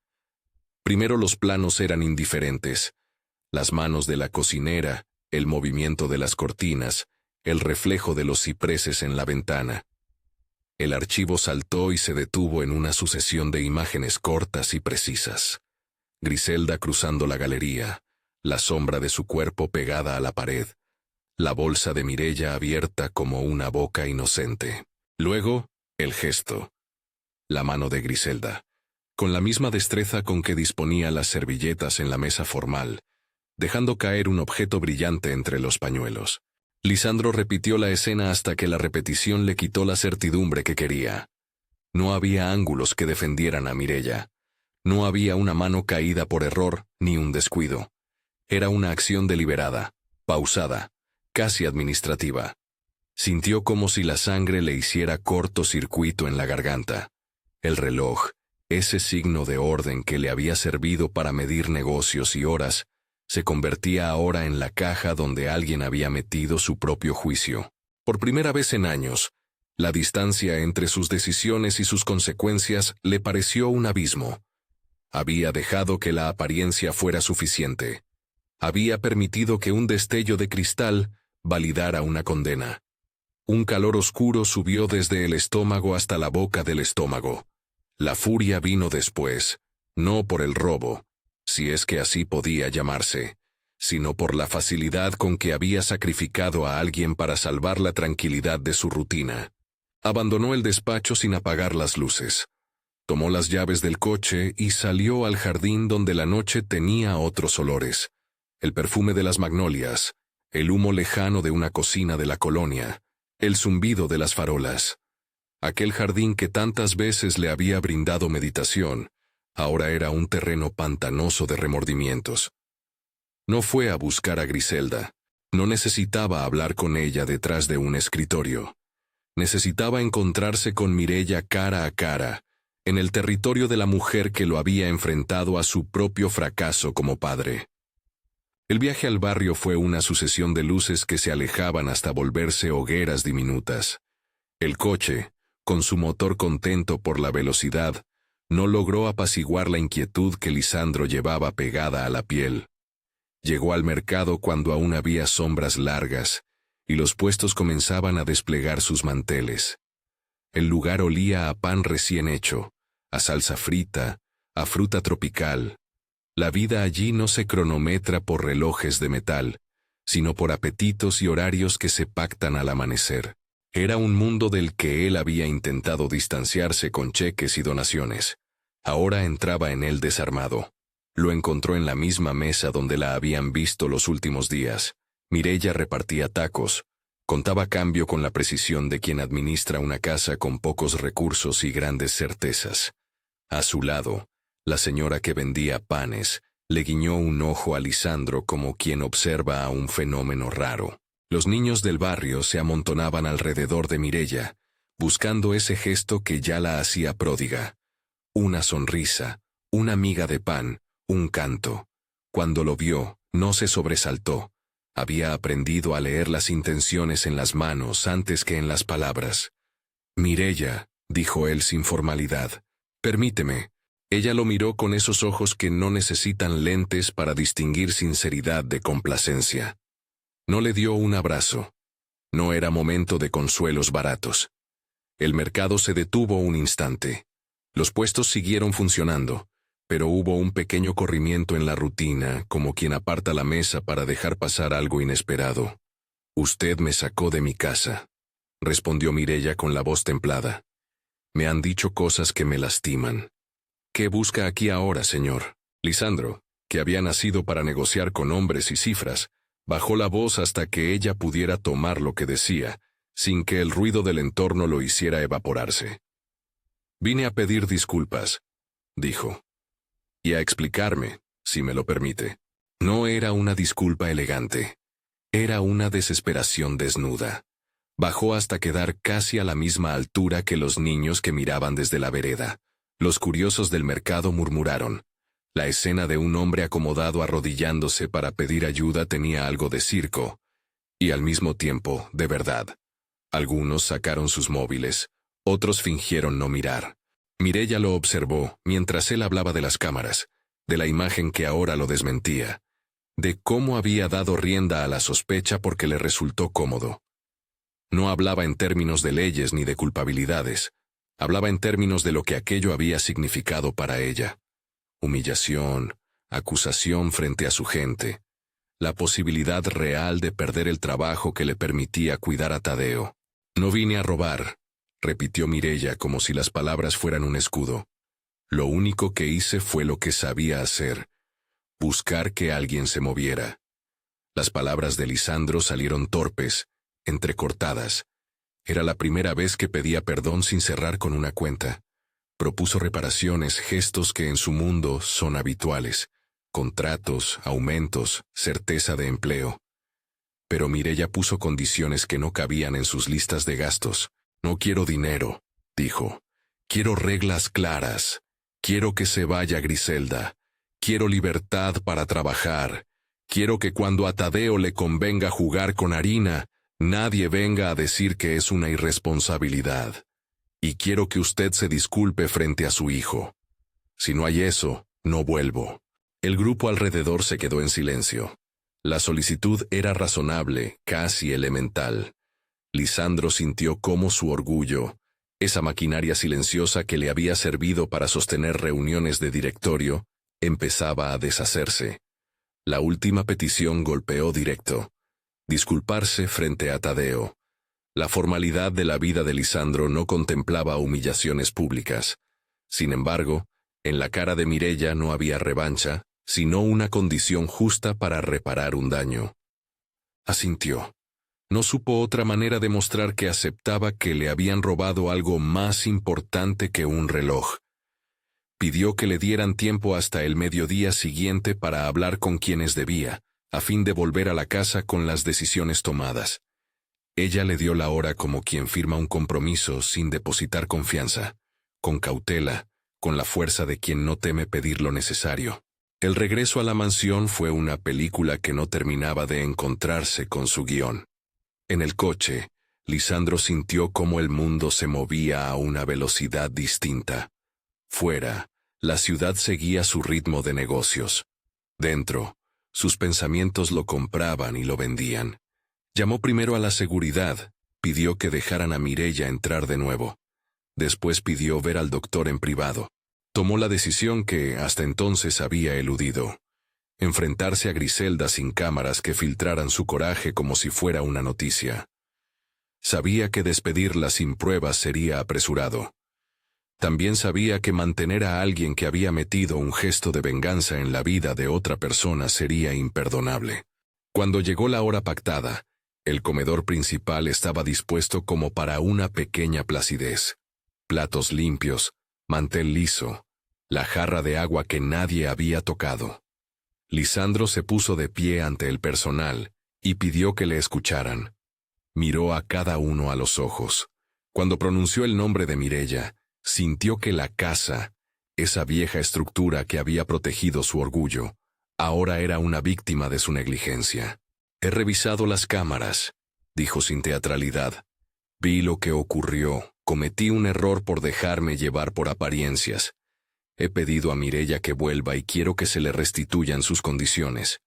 Primero los planos eran indiferentes. Las manos de la cocinera, el movimiento de las cortinas, el reflejo de los cipreses en la ventana. El archivo saltó y se detuvo en una sucesión de imágenes cortas y precisas. Griselda cruzando la galería, la sombra de su cuerpo pegada a la pared, la bolsa de Mireya abierta como una boca inocente. Luego, el gesto. La mano de Griselda, con la misma destreza con que disponía las servilletas en la mesa formal, dejando caer un objeto brillante entre los pañuelos. Lisandro repitió la escena hasta que la repetición le quitó la certidumbre que quería. No había ángulos que defendieran a Mireya. No había una mano caída por error ni un descuido. Era una acción deliberada, pausada, casi administrativa. Sintió como si la sangre le hiciera cortocircuito en la garganta. El reloj, ese signo de orden que le había servido para medir negocios y horas, se convertía ahora en la caja donde alguien había metido su propio juicio. Por primera vez en años, la distancia entre sus decisiones y sus consecuencias le pareció un abismo. Había dejado que la apariencia fuera suficiente. Había permitido que un destello de cristal validara una condena. Un calor oscuro subió desde el estómago hasta la boca del estómago. La furia vino después, no por el robo, si es que así podía llamarse, sino por la facilidad con que había sacrificado a alguien para salvar la tranquilidad de su rutina. Abandonó el despacho sin apagar las luces. Tomó las llaves del coche y salió al jardín donde la noche tenía otros olores. El perfume de las magnolias, el humo lejano de una cocina de la colonia, el zumbido de las farolas. Aquel jardín que tantas veces le había brindado meditación, ahora era un terreno pantanoso de remordimientos. No fue a buscar a Griselda. No necesitaba hablar con ella detrás de un escritorio. Necesitaba encontrarse con Mireya cara a cara, en el territorio de la mujer que lo había enfrentado a su propio fracaso como padre. El viaje al barrio fue una sucesión de luces que se alejaban hasta volverse hogueras diminutas. El coche, con su motor contento por la velocidad, no logró apaciguar la inquietud que Lisandro llevaba pegada a la piel. Llegó al mercado cuando aún había sombras largas, y los puestos comenzaban a desplegar sus manteles. El lugar olía a pan recién hecho, a salsa frita, a fruta tropical. La vida allí no se cronometra por relojes de metal, sino por apetitos y horarios que se pactan al amanecer. Era un mundo del que él había intentado distanciarse con cheques y donaciones. Ahora entraba en él desarmado. Lo encontró en la misma mesa donde la habían visto los últimos días. Mireya repartía tacos, contaba cambio con la precisión de quien administra una casa con pocos recursos y grandes certezas. A su lado, la señora que vendía panes le guiñó un ojo a Lisandro como quien observa a un fenómeno raro. Los niños del barrio se amontonaban alrededor de Mireya, buscando ese gesto que ya la hacía pródiga. Una sonrisa, una miga de pan, un canto. Cuando lo vio, no se sobresaltó. Había aprendido a leer las intenciones en las manos antes que en las palabras. «Mireya», dijo él sin formalidad, «permíteme». Ella lo miró con esos ojos que no necesitan lentes para distinguir sinceridad de complacencia. No le dio un abrazo. No era momento de consuelos baratos. El mercado se detuvo un instante. Los puestos siguieron funcionando, pero hubo un pequeño corrimiento en la rutina, como quien aparta la mesa para dejar pasar algo inesperado. «Usted me sacó de mi casa», respondió Mireya con la voz templada. «Me han dicho cosas que me lastiman». «¿Qué busca aquí ahora, señor?» Lisandro, que había nacido para negociar con hombres y cifras, bajó la voz hasta que ella pudiera tomar lo que decía, sin que el ruido del entorno lo hiciera evaporarse. «Vine a pedir disculpas», dijo. «Y a explicarme, si me lo permite». No era una disculpa elegante. Era una desesperación desnuda. Bajó hasta quedar casi a la misma altura que los niños que miraban desde la vereda. Los curiosos del mercado murmuraron. La escena de un hombre acomodado arrodillándose para pedir ayuda tenía algo de circo, y al mismo tiempo, de verdad. Algunos sacaron sus móviles, otros fingieron no mirar. Mireya lo observó mientras él hablaba de las cámaras, de la imagen que ahora lo desmentía, de cómo había dado rienda a la sospecha porque le resultó cómodo. No hablaba en términos de leyes ni de culpabilidades. Hablaba en términos de lo que aquello había significado para ella. Humillación, acusación frente a su gente, la posibilidad real de perder el trabajo que le permitía cuidar a Tadeo. «No vine a robar», repitió Mireya como si las palabras fueran un escudo. «Lo único que hice fue lo que sabía hacer, buscar que alguien se moviera». Las palabras de Lisandro salieron torpes, entrecortadas. Era la primera vez que pedía perdón sin cerrar con una cuenta. Propuso reparaciones, gestos que en su mundo son habituales. Contratos, aumentos, certeza de empleo. Pero Mireya puso condiciones que no cabían en sus listas de gastos. «No quiero dinero», dijo. «Quiero reglas claras. Quiero que se vaya Griselda. Quiero libertad para trabajar. Quiero que cuando a Tadeo le convenga jugar con harina, nadie venga a decir que es una irresponsabilidad. Y quiero que usted se disculpe frente a su hijo. Si no hay eso, no vuelvo». El grupo alrededor se quedó en silencio. La solicitud era razonable, casi elemental. Lisandro sintió cómo su orgullo, esa maquinaria silenciosa que le había servido para sostener reuniones de directorio, empezaba a deshacerse. La última petición golpeó directo. Disculparse frente a Tadeo. La formalidad de la vida de Lisandro no contemplaba humillaciones públicas. Sin embargo, en la cara de Mireya no había revancha, sino una condición justa para reparar un daño. Asintió. No supo otra manera de mostrar que aceptaba que le habían robado algo más importante que un reloj. Pidió que le dieran tiempo hasta el mediodía siguiente para hablar con quienes debía, a fin de volver a la casa con las decisiones tomadas. Ella le dio la hora como quien firma un compromiso sin depositar confianza, con cautela, con la fuerza de quien no teme pedir lo necesario. El regreso a la mansión fue una película que no terminaba de encontrarse con su guión. En el coche, Lisandro sintió cómo el mundo se movía a una velocidad distinta. Fuera, la ciudad seguía su ritmo de negocios. Dentro, sus pensamientos lo compraban y lo vendían. Llamó primero a la seguridad, pidió que dejaran a Mireya entrar de nuevo. Después pidió ver al doctor en privado. Tomó la decisión que hasta entonces había eludido. Enfrentarse a Griselda sin cámaras que filtraran su coraje como si fuera una noticia. Sabía que despedirla sin pruebas sería apresurado. También sabía que mantener a alguien que había metido un gesto de venganza en la vida de otra persona sería imperdonable. Cuando llegó la hora pactada, el comedor principal estaba dispuesto como para una pequeña placidez. Platos limpios, mantel liso, la jarra de agua que nadie había tocado. Lisandro se puso de pie ante el personal y pidió que le escucharan. Miró a cada uno a los ojos. Cuando pronunció el nombre de Mireya, sintió que la casa, esa vieja estructura que había protegido su orgullo, ahora era una víctima de su negligencia. «He revisado las cámaras», dijo sin teatralidad. «Vi lo que ocurrió. Cometí un error por dejarme llevar por apariencias. He pedido a Mireya que vuelva y quiero que se le restituyan sus condiciones.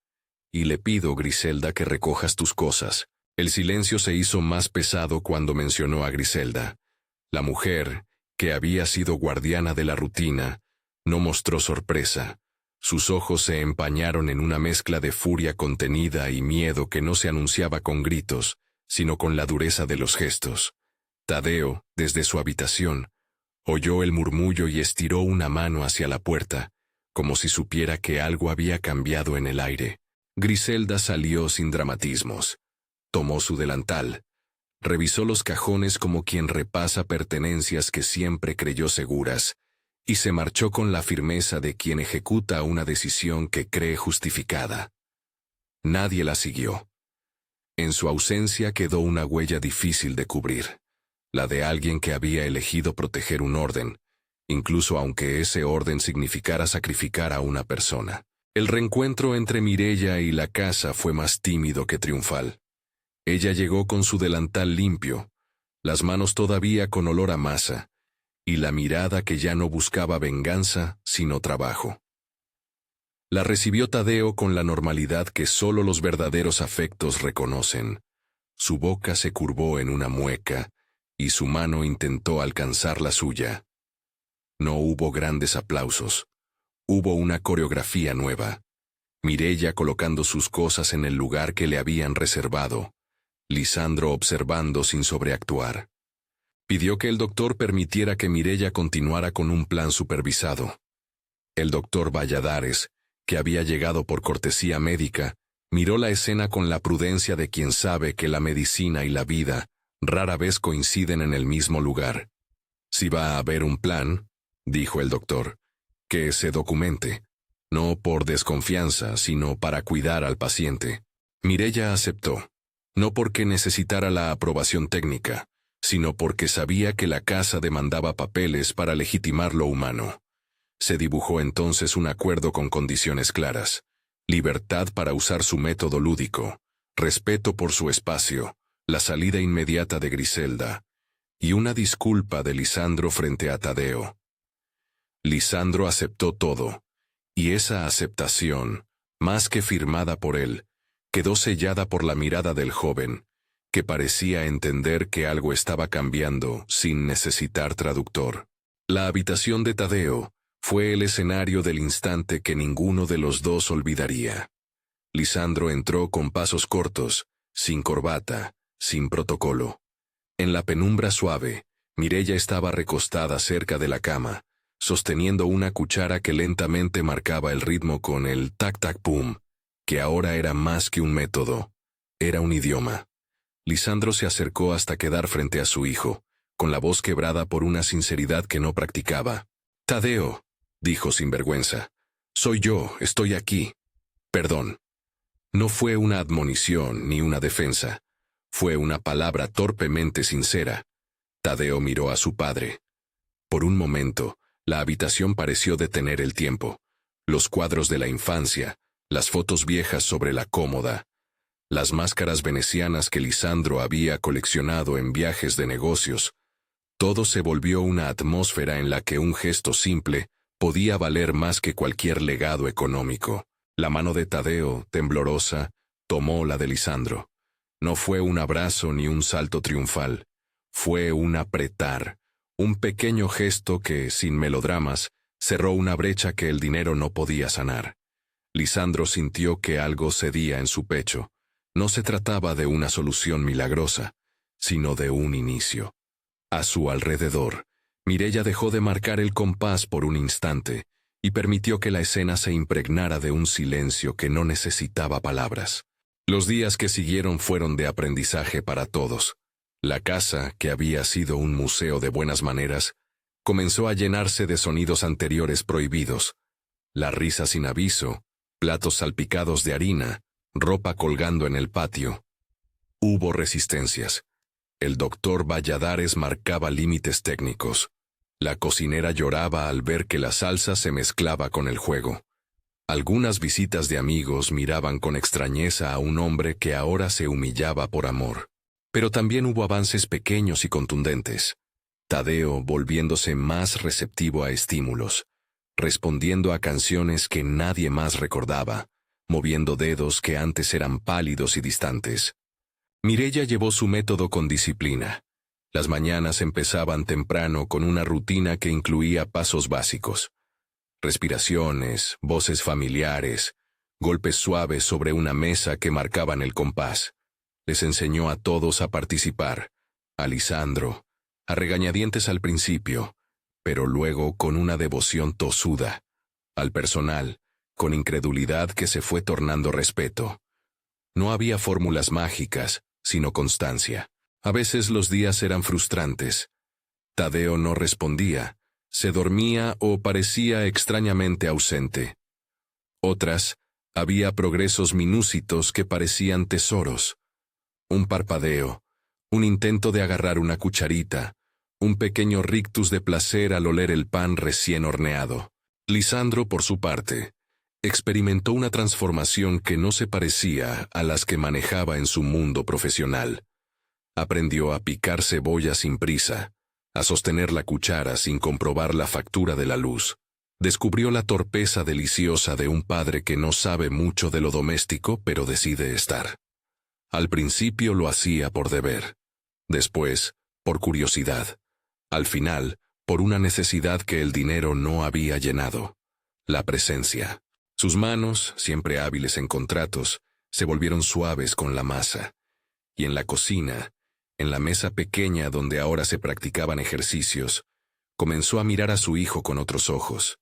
Y le pido, Griselda, que recojas tus cosas». El silencio se hizo más pesado cuando mencionó a Griselda. La mujer, que había sido guardiana de la rutina, no mostró sorpresa. Sus ojos se empañaron en una mezcla de furia contenida y miedo que no se anunciaba con gritos, sino con la dureza de los gestos. Tadeo, desde su habitación, oyó el murmullo y estiró una mano hacia la puerta, como si supiera que algo había cambiado en el aire. Griselda salió sin dramatismos. Tomó su delantal. Revisó los cajones como quien repasa pertenencias que siempre creyó seguras, y se marchó con la firmeza de quien ejecuta una decisión que cree justificada. Nadie la siguió. En su ausencia quedó una huella difícil de cubrir, la de alguien que había elegido proteger un orden, incluso aunque ese orden significara sacrificar a una persona. El reencuentro entre Mireya y la casa fue más tímido que triunfal. Ella llegó con su delantal limpio, las manos todavía con olor a masa, y la mirada que ya no buscaba venganza, sino trabajo. La recibió Tadeo con la normalidad que solo los verdaderos afectos reconocen. Su boca se curvó en una mueca, y su mano intentó alcanzar la suya. No hubo grandes aplausos. Hubo una coreografía nueva. Mireya colocando sus cosas en el lugar que le habían reservado. Lisandro observando sin sobreactuar. Pidió que el doctor permitiera que Mireya continuara con un plan supervisado. El doctor Valladares, que había llegado por cortesía médica, miró la escena con la prudencia de quien sabe que la medicina y la vida rara vez coinciden en el mismo lugar. «Si va a haber un plan», dijo el doctor, «que se documente, no por desconfianza, sino para cuidar al paciente». Mireya aceptó. No porque necesitara la aprobación técnica, sino porque sabía que la casa demandaba papeles para legitimar lo humano. Se dibujó entonces un acuerdo con condiciones claras: libertad para usar su método lúdico, respeto por su espacio, la salida inmediata de Griselda, y una disculpa de Lisandro frente a Tadeo. Lisandro aceptó todo, y esa aceptación, más que firmada por él, quedó sellada por la mirada del joven, que parecía entender que algo estaba cambiando sin necesitar traductor. La habitación de Tadeo fue el escenario del instante que ninguno de los dos olvidaría. Lisandro entró con pasos cortos, sin corbata, sin protocolo. En la penumbra suave, Mireya estaba recostada cerca de la cama, sosteniendo una cuchara que lentamente marcaba el ritmo con el tac-tac-pum, que ahora era más que un método, era un idioma. Lisandro se acercó hasta quedar frente a su hijo, con la voz quebrada por una sinceridad que no practicaba. «Tadeo», dijo sin vergüenza, «soy yo, estoy aquí. Perdón». No fue una admonición ni una defensa, fue una palabra torpemente sincera. Tadeo miró a su padre. Por un momento, la habitación pareció detener el tiempo. Los cuadros de la infancia, las fotos viejas sobre la cómoda, las máscaras venecianas que Lisandro había coleccionado en viajes de negocios, todo se volvió una atmósfera en la que un gesto simple podía valer más que cualquier legado económico. La mano de Tadeo, temblorosa, tomó la de Lisandro. No fue un abrazo ni un salto triunfal, fue un apretar, un pequeño gesto que, sin melodramas, cerró una brecha que el dinero no podía sanar. Lisandro sintió que algo cedía en su pecho. No se trataba de una solución milagrosa, sino de un inicio. A su alrededor, Mireya dejó de marcar el compás por un instante y permitió que la escena se impregnara de un silencio que no necesitaba palabras. Los días que siguieron fueron de aprendizaje para todos. La casa, que había sido un museo de buenas maneras, comenzó a llenarse de sonidos anteriores prohibidos. La risa sin aviso, platos salpicados de harina, ropa colgando en el patio. Hubo resistencias. El doctor Valladares marcaba límites técnicos. La cocinera lloraba al ver que la salsa se mezclaba con el juego. Algunas visitas de amigos miraban con extrañeza a un hombre que ahora se humillaba por amor. Pero también hubo avances pequeños y contundentes. Tadeo volviéndose más receptivo a estímulos, respondiendo a canciones que nadie más recordaba, moviendo dedos que antes eran pálidos y distantes. Mireya llevó su método con disciplina. Las mañanas empezaban temprano con una rutina que incluía pasos básicos. Respiraciones, voces familiares, golpes suaves sobre una mesa que marcaban el compás. Les enseñó a todos a participar, a Lisandro, a regañadientes al principio, pero luego con una devoción tosuda, al personal, con incredulidad que se fue tornando respeto. No había fórmulas mágicas, sino constancia. A veces los días eran frustrantes. Tadeo no respondía, se dormía o parecía extrañamente ausente. Otras, había progresos minúscitos que parecían tesoros. Un parpadeo, un intento de agarrar una cucharita, un pequeño rictus de placer al oler el pan recién horneado. Lisandro, por su parte, experimentó una transformación que no se parecía a las que manejaba en su mundo profesional. Aprendió a picar cebolla sin prisa, a sostener la cuchara sin comprobar la factura de la luz. Descubrió la torpeza deliciosa de un padre que no sabe mucho de lo doméstico pero decide estar. Al principio lo hacía por deber, después, por curiosidad, al final, por una necesidad que el dinero no había llenado: la presencia. Sus manos, siempre hábiles en contratos, se volvieron suaves con la masa. Y en la cocina, en la mesa pequeña donde ahora se practicaban ejercicios, comenzó a mirar a su hijo con otros ojos.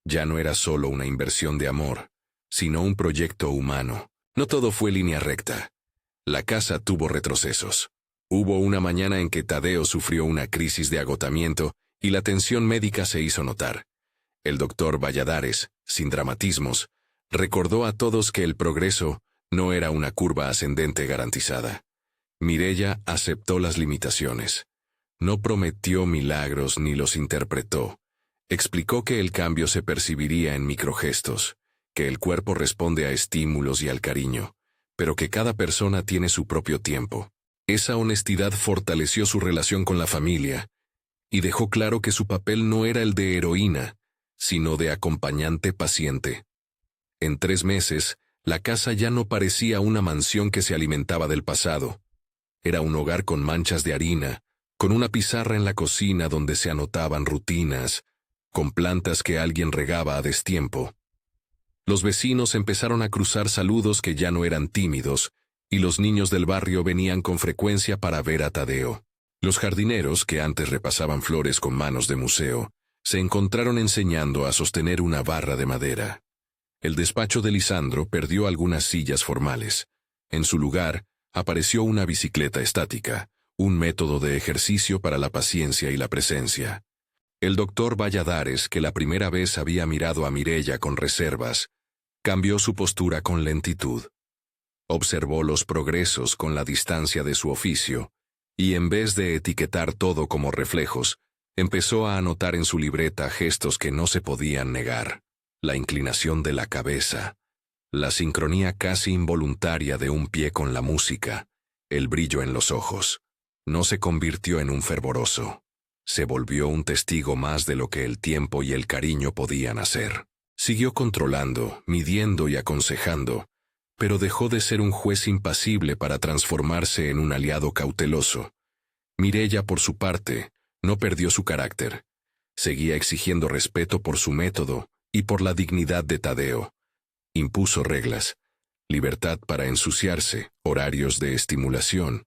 Ya no era solo una inversión de amor, sino un proyecto humano. No todo fue línea recta. La casa tuvo retrocesos. Hubo una mañana en que Tadeo sufrió una crisis de agotamiento y la atención médica se hizo notar. El doctor Valladares, sin dramatismos, recordó a todos que el progreso no era una curva ascendente garantizada. Mireya aceptó las limitaciones. No prometió milagros ni los interpretó. Explicó que el cambio se percibiría en microgestos, que el cuerpo responde a estímulos y al cariño, pero que cada persona tiene su propio tiempo. Esa honestidad fortaleció su relación con la familia y dejó claro que su papel no era el de heroína, sino de acompañante paciente. En 3 meses, la casa ya no parecía una mansión que se alimentaba del pasado. Era un hogar con manchas de harina, con una pizarra en la cocina donde se anotaban rutinas, con plantas que alguien regaba a destiempo. Los vecinos empezaron a cruzar saludos que ya no eran tímidos, y los niños del barrio venían con frecuencia para ver a Tadeo. Los jardineros, que antes repasaban flores con manos de museo, se encontraron enseñando a sostener una barra de madera. El despacho de Lisandro perdió algunas sillas formales. En su lugar, apareció una bicicleta estática, un método de ejercicio para la paciencia y la presencia. El doctor Valladares, que la primera vez había mirado a Mireya con reservas, cambió su postura con lentitud. Observó los progresos con la distancia de su oficio, y en vez de etiquetar todo como reflejos, empezó a anotar en su libreta gestos que no se podían negar: la inclinación de la cabeza, la sincronía casi involuntaria de un pie con la música, el brillo en los ojos. No se convirtió en un fervoroso. Se volvió un testigo más de lo que el tiempo y el cariño podían hacer. Siguió controlando, midiendo y aconsejando, pero dejó de ser un juez impasible para transformarse en un aliado cauteloso. Mireya, por su parte, no perdió su carácter. Seguía exigiendo respeto por su método y por la dignidad de Tadeo. Impuso reglas: libertad para ensuciarse, horarios de estimulación,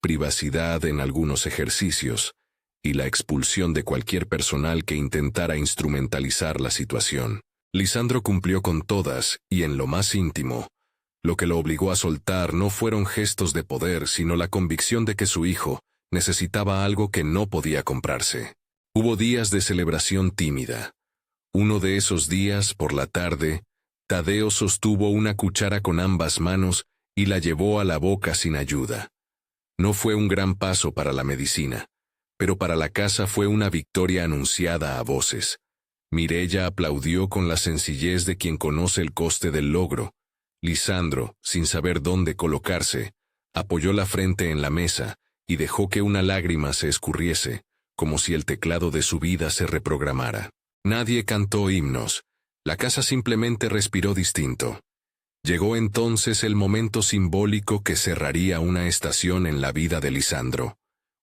privacidad en algunos ejercicios, y la expulsión de cualquier personal que intentara instrumentalizar la situación. Lisandro cumplió con todas, y en lo más íntimo, lo que lo obligó a soltar no fueron gestos de poder, sino la convicción de que su hijo necesitaba algo que no podía comprarse. Hubo días de celebración tímida. Uno de esos días, por la tarde, Tadeo sostuvo una cuchara con ambas manos y la llevó a la boca sin ayuda. No fue un gran paso para la medicina, pero para la casa fue una victoria anunciada a voces. Mireya aplaudió con la sencillez de quien conoce el coste del logro. Lisandro, sin saber dónde colocarse, apoyó la frente en la mesa y dejó que una lágrima se escurriese, como si el teclado de su vida se reprogramara. Nadie cantó himnos. La casa simplemente respiró distinto. Llegó entonces el momento simbólico que cerraría una estación en la vida de Lisandro.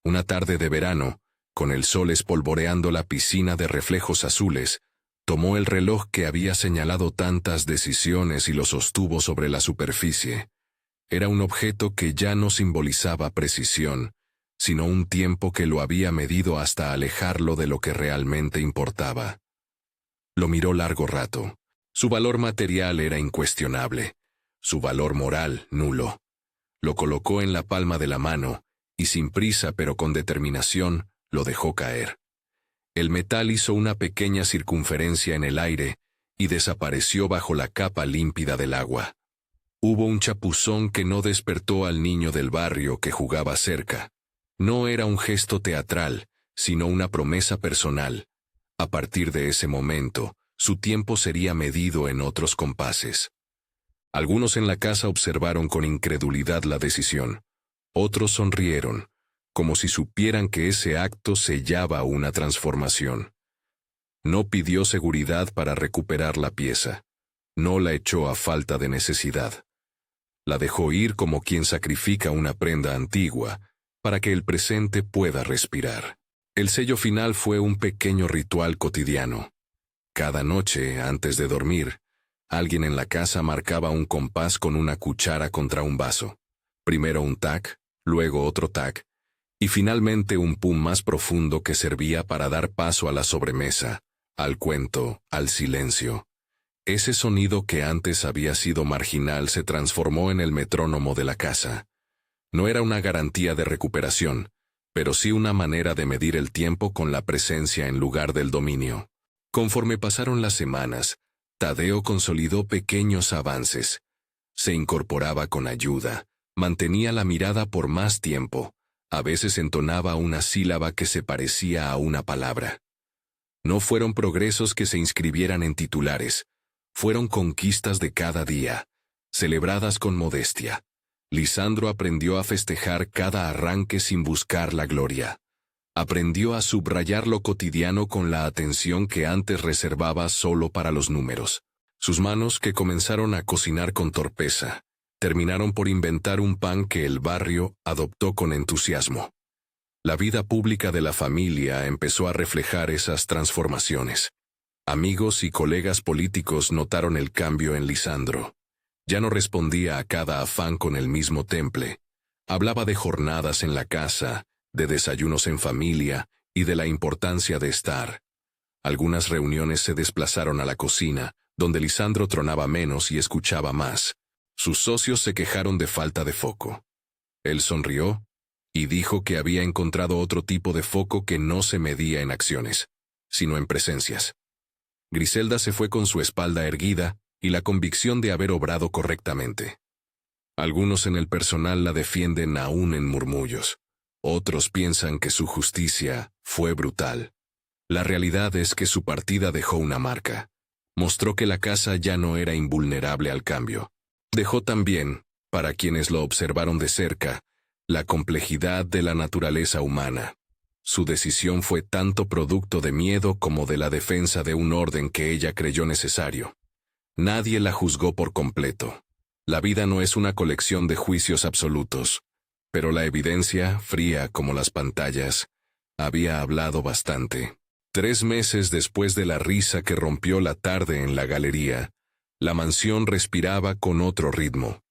Una tarde de verano, con el sol espolvoreando la piscina de reflejos azules, tomó el reloj que había señalado tantas decisiones y lo sostuvo sobre la superficie. Era un objeto que ya no simbolizaba precisión, sino un tiempo que lo había medido hasta alejarlo de lo que realmente importaba. Lo miró largo rato. Su valor material era incuestionable, su valor moral nulo. Lo colocó en la palma de la mano, y sin prisa pero con determinación, lo dejó caer. El metal hizo una pequeña circunferencia en el aire, y desapareció bajo la capa límpida del agua. Hubo un chapuzón que no despertó al niño del barrio que jugaba cerca. No era un gesto teatral, sino una promesa personal. A partir de ese momento, su tiempo sería medido en otros compases. Algunos en la casa observaron con incredulidad la decisión. Otros sonrieron, como si supieran que ese acto sellaba una transformación. No pidió seguridad para recuperar la pieza. No la echó a falta de necesidad. La dejó ir como quien sacrifica una prenda antigua, para que el presente pueda respirar. El sello final fue un pequeño ritual cotidiano. Cada noche, antes de dormir, alguien en la casa marcaba un compás con una cuchara contra un vaso. Primero un tac, luego otro tac, y finalmente un pum más profundo que servía para dar paso a la sobremesa, al cuento, al silencio. Ese sonido que antes había sido marginal se transformó en el metrónomo de la casa. No era una garantía de recuperación, pero sí una manera de medir el tiempo con la presencia en lugar del dominio. Conforme pasaron las semanas, Tadeo consolidó pequeños avances. Se incorporaba con ayuda, mantenía la mirada por más tiempo, a veces entonaba una sílaba que se parecía a una palabra. No fueron progresos que se inscribieran en titulares, fueron conquistas de cada día, celebradas con modestia. Lisandro aprendió a festejar cada arranque sin buscar la gloria. Aprendió a subrayar lo cotidiano con la atención que antes reservaba solo para los números. Sus manos, que comenzaron a cocinar con torpeza, terminaron por inventar un pan que el barrio adoptó con entusiasmo. La vida pública de la familia empezó a reflejar esas transformaciones. Amigos y colegas políticos notaron el cambio en Lisandro. Ya no respondía a cada afán con el mismo temple. Hablaba de jornadas en la casa, de desayunos en familia y de la importancia de estar. Algunas reuniones se desplazaron a la cocina, donde Lisandro tronaba menos y escuchaba más. Sus socios se quejaron de falta de foco. Él sonrió y dijo que había encontrado otro tipo de foco que no se medía en acciones, sino en presencias. Griselda se fue con su espalda erguida y la convicción de haber obrado correctamente. Algunos en el personal la defienden aún en murmullos. Otros piensan que su justicia fue brutal. La realidad es que su partida dejó una marca. Mostró que la casa ya no era invulnerable al cambio. Dejó también, para quienes lo observaron de cerca, la complejidad de la naturaleza humana. Su decisión fue tanto producto de miedo como de la defensa de un orden que ella creyó necesario. Nadie la juzgó por completo. La vida no es una colección de juicios absolutos, pero la evidencia, fría como las pantallas, había hablado bastante. 3 meses después de la risa que rompió la tarde en la galería, la mansión respiraba con otro ritmo.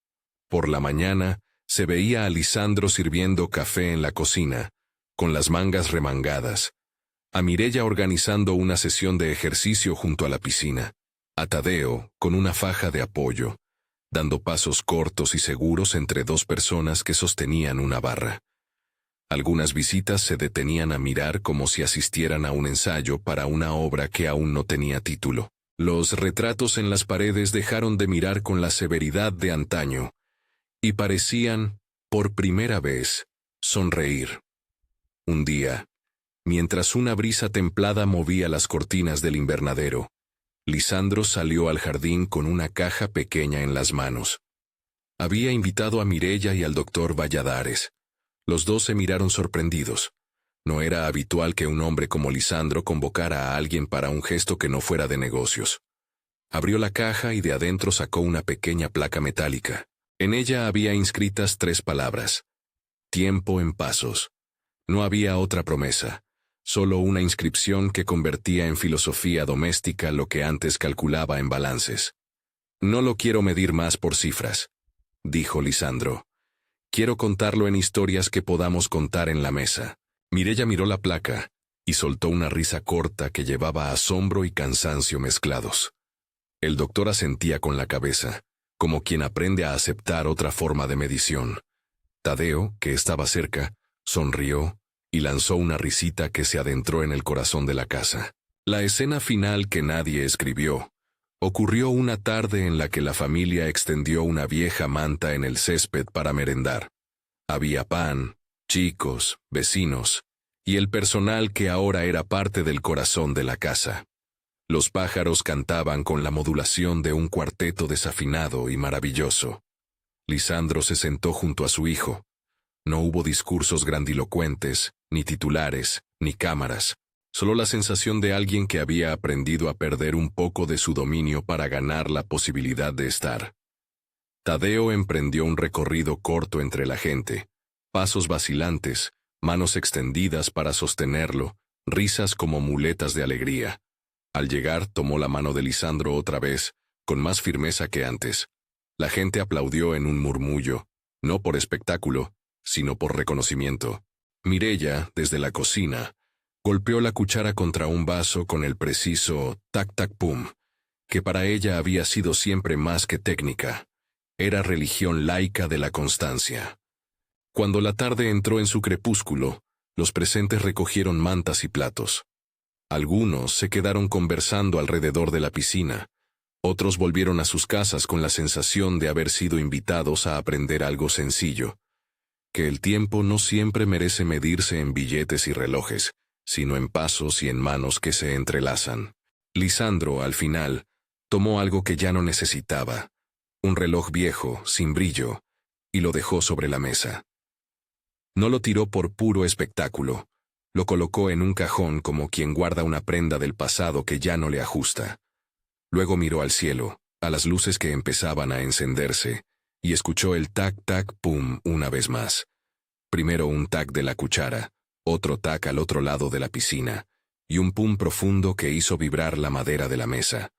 Por la mañana, se veía a Lisandro sirviendo café en la cocina, con las mangas remangadas, a Mireya organizando una sesión de ejercicio junto a la piscina, a Tadeo con una faja de apoyo, dando pasos cortos y seguros entre 2 personas que sostenían una barra. Algunas visitas se detenían a mirar como si asistieran a un ensayo para una obra que aún no tenía título. Los retratos en las paredes dejaron de mirar con la severidad de antaño, y parecían, por primera vez, sonreír. Un día, mientras una brisa templada movía las cortinas del invernadero, Lisandro salió al jardín con una caja pequeña en las manos. Había invitado a Mireya y al doctor Valladares. Los dos se miraron sorprendidos. No era habitual que un hombre como Lisandro convocara a alguien para un gesto que no fuera de negocios. Abrió la caja y de adentro sacó una pequeña placa metálica. En ella había inscritas 3 palabras: tiempo en pasos. No había otra promesa, solo una inscripción que convertía en filosofía doméstica lo que antes calculaba en balances. No lo quiero medir más por cifras, dijo Lisandro. Quiero contarlo en historias que podamos contar en la mesa. Mireya miró la placa y soltó una risa corta que llevaba asombro y cansancio mezclados. El doctor asentía con la cabeza, como quien aprende a aceptar otra forma de medición. Tadeo, que estaba cerca, sonrió y lanzó una risita que se adentró en el corazón de la casa. La escena final que nadie escribió ocurrió una tarde en la que la familia extendió una vieja manta en el césped para merendar. Había pan, chicos, vecinos, y el personal que ahora era parte del corazón de la casa. Los pájaros cantaban con la modulación de un cuarteto desafinado y maravilloso. Lisandro se sentó junto a su hijo. No hubo discursos grandilocuentes, ni titulares, ni cámaras, solo la sensación de alguien que había aprendido a perder un poco de su dominio para ganar la posibilidad de estar. Tadeo emprendió un recorrido corto entre la gente, pasos vacilantes, manos extendidas para sostenerlo, risas como muletas de alegría. Al llegar tomó la mano de Lisandro otra vez, con más firmeza que antes. La gente aplaudió en un murmullo, no por espectáculo, sino por reconocimiento. Mireya, desde la cocina, golpeó la cuchara contra un vaso con el preciso tac-tac-pum, que para ella había sido siempre más que técnica. Era religión laica de la constancia. Cuando la tarde entró en su crepúsculo, los presentes recogieron mantas y platos. Algunos se quedaron conversando alrededor de la piscina. Otros volvieron a sus casas con la sensación de haber sido invitados a aprender algo sencillo: que el tiempo no siempre merece medirse en billetes y relojes, sino en pasos y en manos que se entrelazan. Lisandro, al final, tomó algo que ya no necesitaba, un reloj viejo, sin brillo, y lo dejó sobre la mesa. No lo tiró por puro espectáculo. Lo colocó en un cajón como quien guarda una prenda del pasado que ya no le ajusta. Luego miró al cielo, a las luces que empezaban a encenderse, y escuchó el tac-tac-pum una vez más. Primero un tac de la cuchara, otro tac al otro lado de la piscina, y un pum profundo que hizo vibrar la madera de la mesa.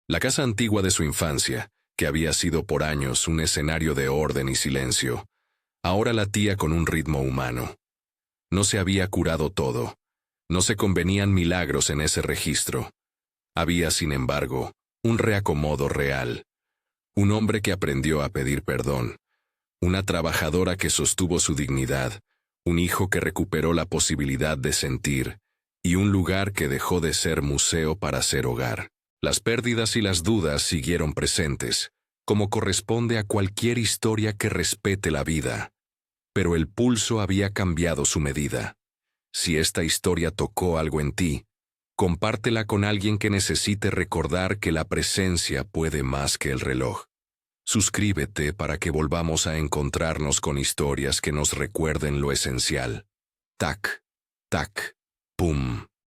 La casa antigua de su infancia, que había sido por años un escenario de orden y silencio, ahora latía con un ritmo humano. No se había curado todo. No se convenían milagros en ese registro. Había, sin embargo, un reacomodo real. Un hombre que aprendió a pedir perdón. Una trabajadora que sostuvo su dignidad. Un hijo que recuperó la posibilidad de sentir. Y un lugar que dejó de ser museo para ser hogar. Las pérdidas y las dudas siguieron presentes, como corresponde a cualquier historia que respete la vida. Pero el pulso había cambiado su medida. Si esta historia tocó algo en ti, compártela con alguien que necesite recordar que la presencia puede más que el reloj. Suscríbete para que volvamos a encontrarnos con historias que nos recuerden lo esencial. Tac, tac, pum.